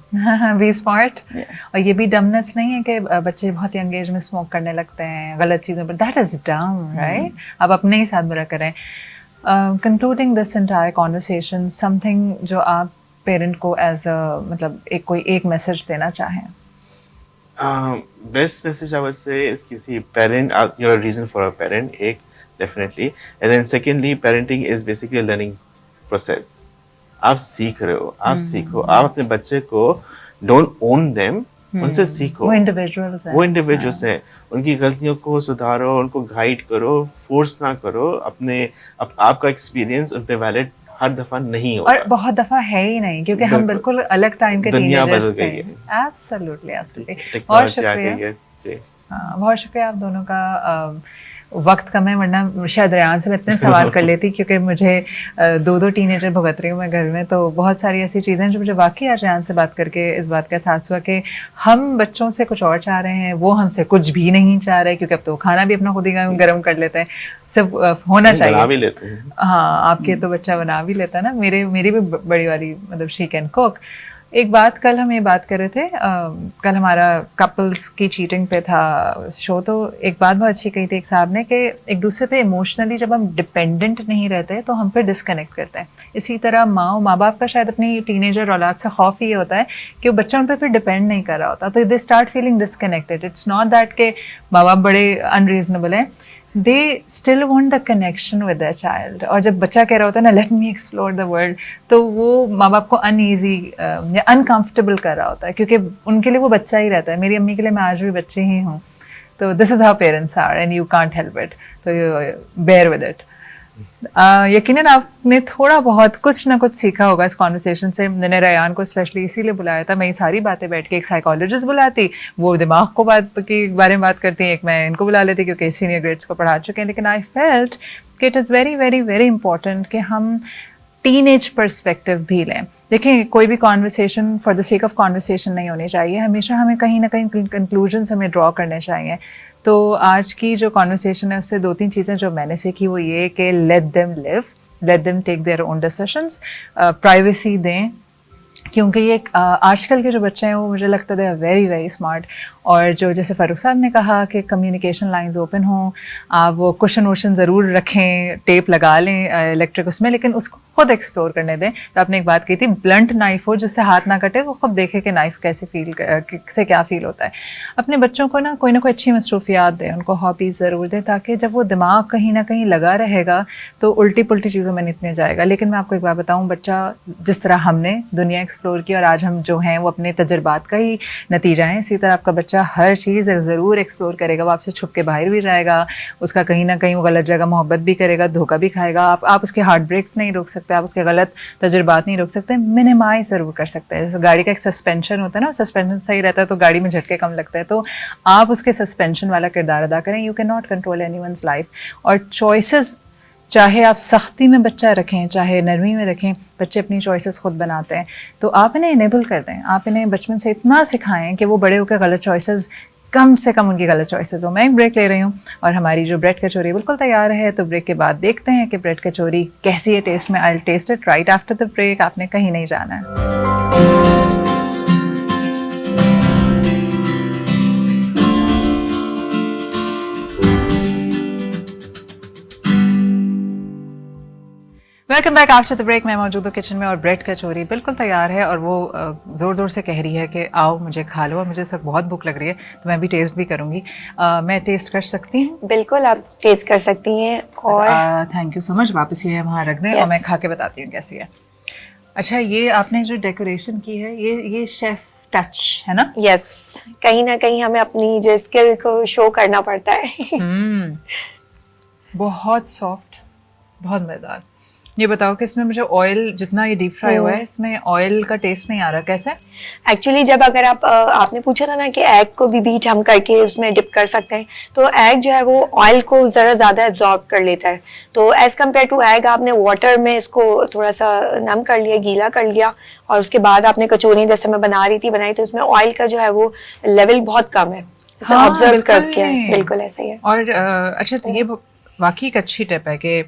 Be smart. Yes. और ये भी डमनेस नहीं है कि बच्चे बहुत यंग एज में स्मोक करने लगते हैं, गलत चीज़ों पर. That is dumb, right? आप अपने ही साथ बुरा करें. Concluding this entire conversation, something जो आप पेरेंट को एज अ मतलब एक मैसेज देना चाहें. Best message I would say is किसी parent, you're a reason for a parent, एक definitely, and then secondly, parenting is basically a learning process. आप सीख रहे हो, आप सीखो, आप अपने बच्चे को don't own them, उनसे सीखो. वो इंडिविजुअल्स हैं. वो इंडिविजुअल्स हैं, उनकी गलतियों को सुधारो, उनको गाइड करो, फोर्स ना करो. आपका एक्सपीरियंस उन पे वैलिड हर दफा नहीं होगा, और बहुत दफा है ही नहीं, क्योंकि हम बिल्कुल अलग टाइम के दुनिया टीनेजर्स बदल थे. गई है. Absolutely absolutely. और टेक्नोलॉजी आ शुक्रिया. गई है. जी, हाँ, बहुत शुक्रिया आप दोनों का. वक्त कम है, वरना शायद रेयान से मैं इतने सवाल कर लेती, क्योंकि मुझे 2 टीनेजर भुगत रही हूँ मैं घर में, तो बहुत सारी ऐसी चीज़ें हैं जो मुझे वाकई आज रेयान से बात करके इस बात का एहसास हुआ कि हम बच्चों से कुछ और चाह रहे हैं, वो हमसे कुछ भी नहीं चाह रहे, क्योंकि अब तो खाना भी अपना खुद ही गर्म कर लेते हैं. सब होना चाहिए. बना भी लेते हैं. हाँ, आपके तो बच्चा बना भी लेता है ना. मेरी भी बड़ी वाली मतलब शी कैन कुक. एक बात, कल हम ये बात कर रहे थे, कल हमारा कपल्स की चीटिंग पे था शो, तो एक बात बहुत अच्छी कही थी एक साहब ने कि एक दूसरे पे इमोशनली जब हम डिपेंडेंट नहीं रहते तो हम पे डिस्कनेक्ट करते हैं. इसी तरह माँ बाप का शायद अपनी टीनेजर औलाद से खौफ ये होता है कि वो बच्चा उन पे फिर डिपेंड नहीं कर रहा होता, तो they start feeling disconnected. It's not that के माँ बाप बड़े अनरीजनेबल हैं, they still want the connection with their child. और जब बच्चा कह रहा होता है ना let me explore the world, तो वो माँ बाप को uneasy या uncomfortable कर रहा होता है, क्योंकि उनके लिए वो बच्चा ही रहता है. मेरी अम्मी के लिए मैं आज भी बच्चे ही हूँ. तो this is how parents are and you can't help it, तो यू बेयर विद इट. यकीनन आपने थोड़ा बहुत कुछ ना कुछ सीखा होगा इस कॉन्वर्सेशन से. मैंने रयान को स्पेशली इसीलिए बुलाया था. मैं ये सारी बातें बैठ के एक साइकोलॉजिस्ट बुलाती, वो दिमाग को बात के बारे में बात करती हैं, एक मैं इनको बुला लेती क्योंकि सीनियर ग्रेड्स को पढ़ा चुके हैं. लेकिन आई फेल्ट कि it is very very very important कि हम टीनेज पर्सपेक्टिव भी लें. देखिए, कोई भी conversation for the sake of conversation नहीं होनी चाहिए. हमेशा हमें कहीं ना कहीं कंक्लूजन्स हमें ड्रॉ करने चाहिए. तो आज की जो कॉन्वर्सेशन है उससे 2-3 चीज़ें जो मैंने सीखी वो ये कि let them live, let them take their own decisions, privacy दें, क्योंकि ये आजकल के जो बच्चे हैं वो मुझे लगता है they are very very smart. और जो जैसे फारूक साहब ने कहा कि कम्युनिकेशन लाइंस ओपन हों, आप वो कुशन वुशन ज़रूर रखें, टेप लगा लें इलेक्ट्रिक उसमें, लेकिन उसको खुद एक्सप्लोर करने दें. तो आपने एक बात की थी, ब्लंट नाइफ हो जिससे हाथ ना कटे, वो खुद देखे कि नाइफ कैसे से क्या फील होता है. अपने बच्चों को ना कोई अच्छी मसरूफियात दें, उनको हॉबीज़ ज़रूर दें, ताकि जब वो दिमाग कहीं ना कहीं लगा रहेगा तो उल्टी पुल्टी चीज़ों में निकलने जाएगा. लेकिन मैं आपको एक बात बताऊँ, बच्चा जिस तरह हमने दुनिया एक्सप्लोर की और आज हम जो हैं वो अपने तजर्बात का ही नतीजा है, इसी तरह आपका बच्चा हर चीज़ ज़रूर एक्सप्लोर करेगा. वो आपसे छुप के बाहर भी जाएगा, उसका कहीं ना कहीं वो गलत जगह मोहब्बत भी करेगा, धोखा भी खाएगा. आप उसके हार्ट ब्रेक्स नहीं रोक सकते, आप उसके गलत तजुर्बात नहीं रोक सकते, मिनिमाइज ज़रूर कर सकते हैं. जैसे गाड़ी का एक सस्पेंशन होता है ना, सस्पेंशन सही रहता है तो गाड़ी में झटके कम लगता है, तो आप उसके सस्पेंशन वाला किरदार अदा करें. You can not control anyone's life. और चॉइसेस, चाहे आप सख्ती में बच्चा रखें चाहे नरमी में रखें, बच्चे अपनी चॉइसेस खुद बनाते हैं. तो आप इन्हें इनेबल कर दें, आप इन्हें बचपन से इतना सिखाएं कि वो बड़े होकर गलत चॉइसेस, कम से कम उनकी गलत चॉइसेस हो. मैं एक ब्रेक ले रही हूँ और हमारी जो ब्रेड कचौरी बिल्कुल तैयार है. तो ब्रेक के बाद देखते हैं कि ब्रेड कचौरी कैसी है टेस्ट में. I will taste it right after the break. आपने कहीं नहीं जाना है. Welcome back after the break. मैं मौजूद हूँ किचन में और ब्रेड कचौरी बिल्कुल तैयार है और वो ज़ोर ज़ोर से कह रही है कि आओ मुझे खा लो, और मुझे इस वक्त बहुत भूख लग रही है तो मैं भी टेस्ट भी करूँगी. मैं टेस्ट कर सकती हूँ? बिल्कुल, आप टेस्ट कर सकती हैं. और थैंक यू सो मच. वापस ये वहाँ रख दें और मैं खा के बताती हूँ कैसी है. अच्छा, ये आपने जो डेकोरेशन की है ये शेफ टच है ना? यस, कहीं ना कहीं हमें अपनी जो स्किल को शो करना पड़ता है. बहुत सॉफ्ट, बहुत मज़ेदार. ये बताओ कि इसमें मुझे ऑयल, जितना ये डीप फ्राई हुआ है इसमें ऑयल का टेस्ट नहीं आ रहा, कैसे? एक्चुअली जब अगर आपने पूछा था ना कि एग को भी बीट हम करके उसमें डिप कर सकते हैं, तो एग जो है वो ऑयल को ज़रा ज़्यादा एब्जॉर्ब कर लेता है. तो एज़ कम्पेयर टू एग आपने वाटर में इसको थोड़ा सा नम कर लिया, गीला कर लिया, और उसके बाद आपने कचौरी जैसे मैं बनाई तो इसमें ऑयल का जो है वो लेवल बहुत कम है. इसे ऑब्जर्व करके बिल्कुल ऐसा ही है. और अच्छा, तो ये वाकई एक अच्छी टिप है कि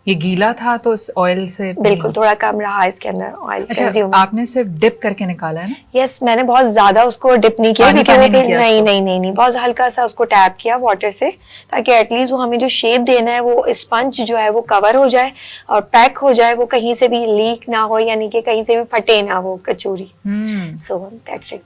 ये गीला था तो इस ऑयल से बिल्कुल थोड़ा कम रहा इसके अंदर ऑयल. अच्छा, आपने सिर्फ डिप करके निकाला है ना? यस, मैंने बहुत ज्यादा उसको डिप नहीं किया, नहीं, बहुत हल्का सा उसको टैप किया वाटर से, ताकि एटलीस्ट वो हमें जो शेप देना है वो स्पंज जो है वो कवर हो जाए और पैक हो जाए, वो कहीं से भी लीक ना हो, यानी कि कहीं से भी फटे ना वो कचौरी. So that's it.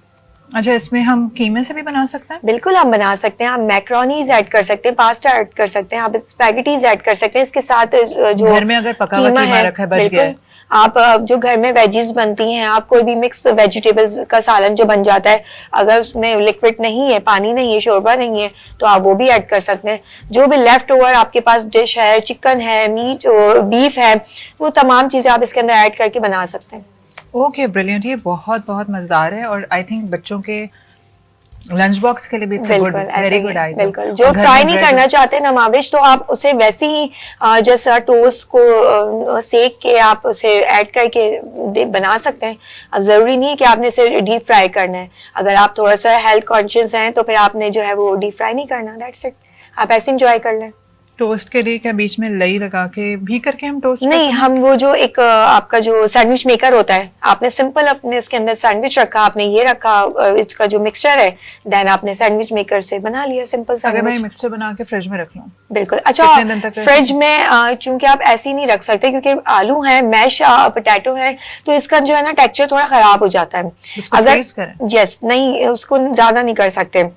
अच्छा, इसमें हम कीमे से भी बना सकते हैं? बिल्कुल हम बना सकते हैं. आप मैक्रोनीज ऐड कर सकते हैं, पास्ता ऐड कर सकते हैं, आप स्पैगेटीज ऐड कर सकते हैं. इसके साथ जो घर में अगर पका हुआ कीमा रखा है, बच गया है. आप जो घर में वेजीज बनती हैं, आप कोई भी मिक्स वेजिटेबल्स का सालन जो बन जाता है, अगर उसमें लिक्विड नहीं है, पानी नहीं है, शोरबा नहीं है, तो आप वो भी ऐड कर सकते हैं. जो भी लेफ्ट ओवर आपके पास डिश है, चिकन है, मीट बीफ है, वो तमाम चीज़ें आप इसके अंदर ऐड करके बना सकते हैं. Okay, brilliant. ये बहुत बहुत मज़ेदार है और आई थिंक बच्चों के लंच बॉक्स के लिए भी वेरी गुड आइडिया. बिल्कुल. जो फ्राई नहीं करना चाहते नमाविश, तो आप उसे वैसे ही जैसा टोस्ट को सेक के आप उसे ऐड करके बना सकते हैं. अब जरूरी नहीं है कि आपने इसे डीप फ्राई करना है. अगर आप थोड़ा सा हेल्थ कॉन्शियस हैं तो फिर आपने जो है वो डीप फ्राई नहीं करना. That's it. आप ऐसे इंजॉय कर लें. टोस्ट के लिए क्या बीच में लई लगा के भी करके हम टोस्ट नहीं, हम वो जो एक आपका जो सैंडविच मेकर होता है, आपने सिंपल अपने उसके अंदर सैंडविच रखा, आपने ये रखा इसका जो मिक्सचर है, देन आपने सैंडविच मेकर से बना लिया सिंपल सैंडविच. अगर मैं मिक्सचर बना के फ्रिज में रख लूं? बिल्कुल. अच्छा, फ्रिज में चूंकि आप ऐसे ही नहीं रख सकते क्योंकि आलू है, मैश पोटैटो है, तो इसका जो है ना टेक्सचर थोड़ा खराब हो जाता है. अगर यस, नहीं, उसको ज्यादा नहीं कर सकते.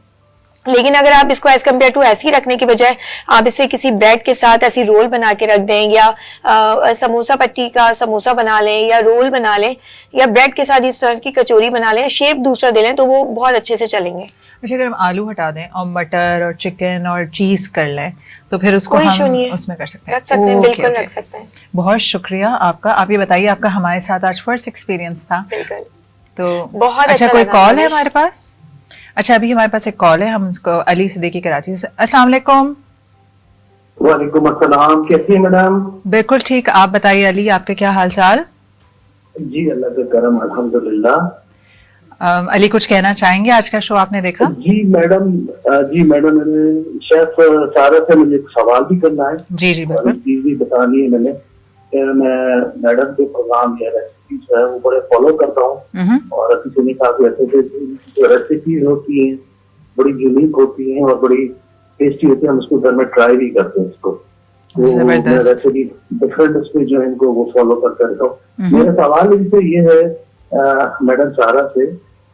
लेकिन अगर आप इसको एज कम्पेयर टू ऐसे ही रखने की बजाय आप इसे किसी ब्रेड के साथ ऐसी रोल बना के रख दें, या समोसा पट्टी का समोसा बना लें, या रोल बना लें, या ब्रेड के साथ इस तरह की कचौरी बना लें, शेप दूसरा दे लें, तो वो बहुत अच्छे से चलेंगे. अच्छा, अगर हम आलू हटा दें और मटर और चिकन और चीज़ कर लें तो फिर उसको कोई इशू नहीं हम है, उसमें कर सकते हैं? रख सकते हैं, ओके, बिल्कुल ओके। रख सकते हैं, बहुत शुक्रिया आपका। आप ये बताइए, आपका हमारे साथ आज फर्स्ट एक्सपीरियंस था, बिल्कुल। तो बहुत अच्छा, अच्छा कोई लगा कॉल है मनीष। हमारे पास? अच्छा, अभी हमारे पास एक कॉल है, हम उसको अली सिद्दीकी कराची से। अस्सलाम वालेकुम। वालेकुम अस्सलाम, कैसी है मैडम? बिल्कुल ठीक, आप बताइए अली, आपके क्या हाल चाल? जी अल्लाह का करम, अल्हम्दुलिल्लाह। अली, कुछ कहना चाहेंगे? आज का शो आपने देखा? जी मैडम, मैंने शेफ सारा से मुझे एक सवाल भी करना है जी जी और बिल्कुल। एक चीज भी बतानी है मैंने कि मैं मैडम के प्रोग्राम या रेसिपीज है वो बड़े फॉलो करता हूँ और अभी सुनी काफी अच्छे से जो रेसिपीज होती हैं बड़ी यूनिक होती हैं और बड़ी टेस्टी होती है, हम उसको घर में ट्राई भी करते हैं इसको। तो मैं जबरदस्त। वैसे भी डिफरेंट उस पे जो है इनको वो फॉलो करता रहता हूँ। मेरा सवाल इनसे ये है मैडम सारा से,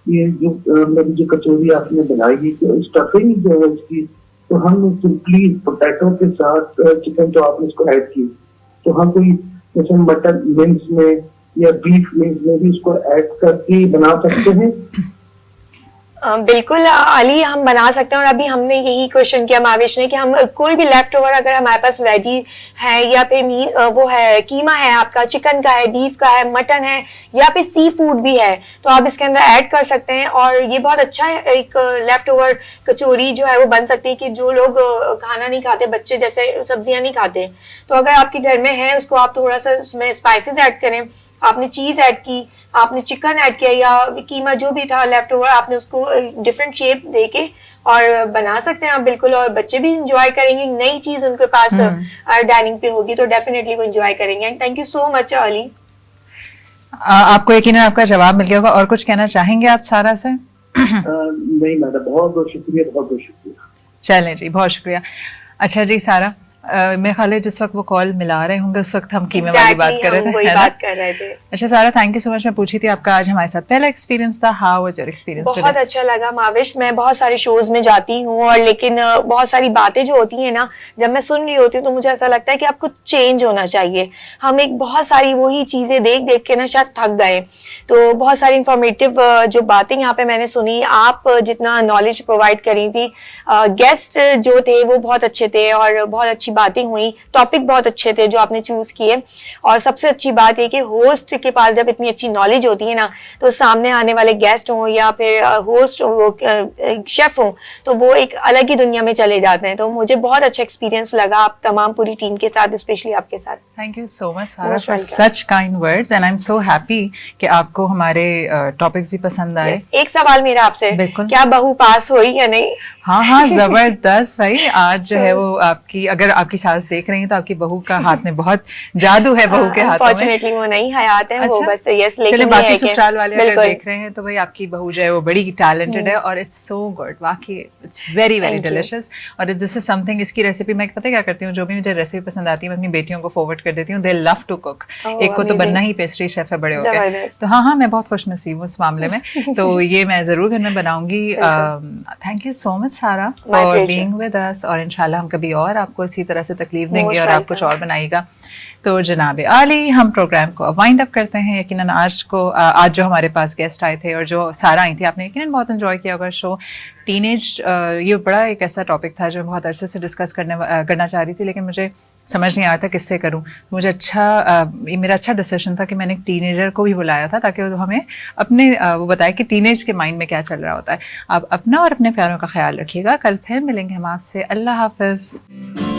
ये जो मेरी जो कचौरी आपने बनाई है तो स्टफिंग जो है इसकी, तो हम सिंपली पोटैटो के साथ चिकन जो आपने इसको ऐड की, तो हम कोई जैसे मटन मिन्स में या बीफ मिन्स में भी इसको ऐड करके बना सकते हैं? बिल्कुल अली, हम बना सकते हैं। और अभी हमने यही क्वेश्चन किया माविश ने कि हम कोई भी लेफ्ट ओवर अगर हमारे पास वेजी है या फिर वो है कीमा है, आपका चिकन का है, बीफ का है, मटन है या फिर सी फूड भी है, तो आप इसके अंदर ऐड कर सकते हैं और ये बहुत अच्छा है। एक लेफ्ट ओवर कचौरी जो है वो बन सकती है कि जो लोग खाना नहीं खाते, बच्चे जैसे सब्जियां नहीं खाते, तो अगर आपके घर में है उसको आप थोड़ा सा उसमें स्पाइसेस ऐड करें, आपने चीज ऐड की, आपने चिकन ऐड किया या कीमा जो भी था लेफ्ट ओवर, आपने उसको डिफरेंट शेप देके और बना सकते हैं आप बिल्कुल, और बच्चे भी इंजॉय करेंगे। नई चीज उनके पास डाइनिंग पे होगी तो डेफिनेटली वो इंजॉय करेंगे। And thank you so much Ali. आपको यकीनन आपका जवाब मिल गया होगा। और कुछ कहना चाहेंगे आप सारा से? नहीं मैडम, बहुत बहुत शुक्रिया, बहुत बहुत शुक्रिया। चलें जी, बहुत शुक्रिया। अच्छा जी सारा, मेरे ख्याल है जिस वक्त वो कॉल मिला रहे होंगे उस वक्त हम कीमे वाली बात कर रहे थे, वही है ना? बात कर रहे थे। अच्छा सारा, थैंक यू सो मच। मैं पूछी थी आपका आज हमारे साथ पहला एक्सपीरियंस था, हाउ वाज योर एक्सपीरियंस बहुत टुडे? अच्छा लगा माविश। मैं बहुत सारे शोज में जाती हूँ और लेकिन बहुत सारी बातें जो होती हैं ना, जब मैं सुन रही होती हूँ तो मुझे ऐसा लगता है कि आपको चेंज होना चाहिए। हम एक बहुत सारी वही चीजें देख देख के ना शायद थक गए, तो बहुत सारी इंफॉर्मेटिव जो बातें यहाँ पे मैंने सुनी, आप जितना नॉलेज प्रोवाइड करी थी, गेस्ट जो थे वो बहुत अच्छे थे और बहुत अच्छी बातें हुई, टॉपिक बहुत अच्छे थे जो आपने चूज किए। और सबसे अच्छी बात ये कि होस्ट के पास जब इतनी अच्छी नॉलेज होती है ना, तो सामने आने वाले गेस्ट हों या फिर होस्ट हो, शेफ हो, तो वो एक अलग ही दुनिया में चले जाते हैं। तो मुझे बहुत अच्छा एक्सपीरियंस लगा आप तमाम पूरी टीम के साथ, स्पेशली आपके साथ। थैंक यू सो मच सारा Most for welcome. Such kind words and I am so happy कि आपको हमारे टॉपिक्स भी पसंद आए। Yes, एक सवाल मेरा आपसे, बिल्कुल। क्या बहू पास हुई या नहीं? हाँ हाँ, जबरदस्त भाई। आज जो है वो आपकी, अगर आपकी सास देख रही हैं तो आपकी बहू का हाथ में बहुत जादू है, बहू के हाथों में। अनफॉर्चुनेटली वो नहीं हयात है, वो बस यस, लेकिन चलिए, ये बाकी है कि- ससुराल वाले अगर बिल्कुल। देख रहे हैं तो भाई आपकी बहू जो है वो बड़ी टैलेंटेड है और इट्स सो गुड, वाकई it's very very Thank you. Delicious. और दिस इज समथिंग, इसकी रेसिपी मैं पता है क्या करती हूँ, जो भी मुझे रेसिपी पसंद आती है मैं अपनी बेटियों को फॉरवर्ड कर देती हूँ। They love to cook. Oh, एक को तो amazing. बनना ही पेस्ट्री शेफ है बड़े हो गए, जबरदस्त। तो हाँ हाँ, मैं बहुत खुश नसीब हूँ इस मामले में। तो ये मैं जरूर घर में बनाऊंगी। थैंक यू सो मच सारा My for pleasure. Being with us, और इंशाल्लाह हम कभी और आपको इसी तरह से तकलीफ देंगे Most और आप कुछ welcome. और बनाइएगा। तो जनाब आली, हम प्रोग्राम को वाइंड अप करते हैं। यकीनन आज जो हमारे पास गेस्ट आए थे और जो सारा आई थी, आपने यकीनन बहुत एंजॉय किया होगा शो। टीनेज, ये बड़ा एक ऐसा टॉपिक था जो मैं बहुत अरसे से डिस्कस करना चाह रही थी, लेकिन मुझे समझ नहीं आ रहा था किससे करूं। तो मुझे ये मेरा अच्छा डिसीजन था कि मैंने एक टीनेजर को भी बुलाया था ताकि वो हमें अपने वो बताए कि टीनेज के माइंड में क्या चल रहा होता है। आप अपना और अपने प्यारों का ख्याल रखिएगा। कल फिर मिलेंगे हम आपसे। अल्लाह हाफिज़।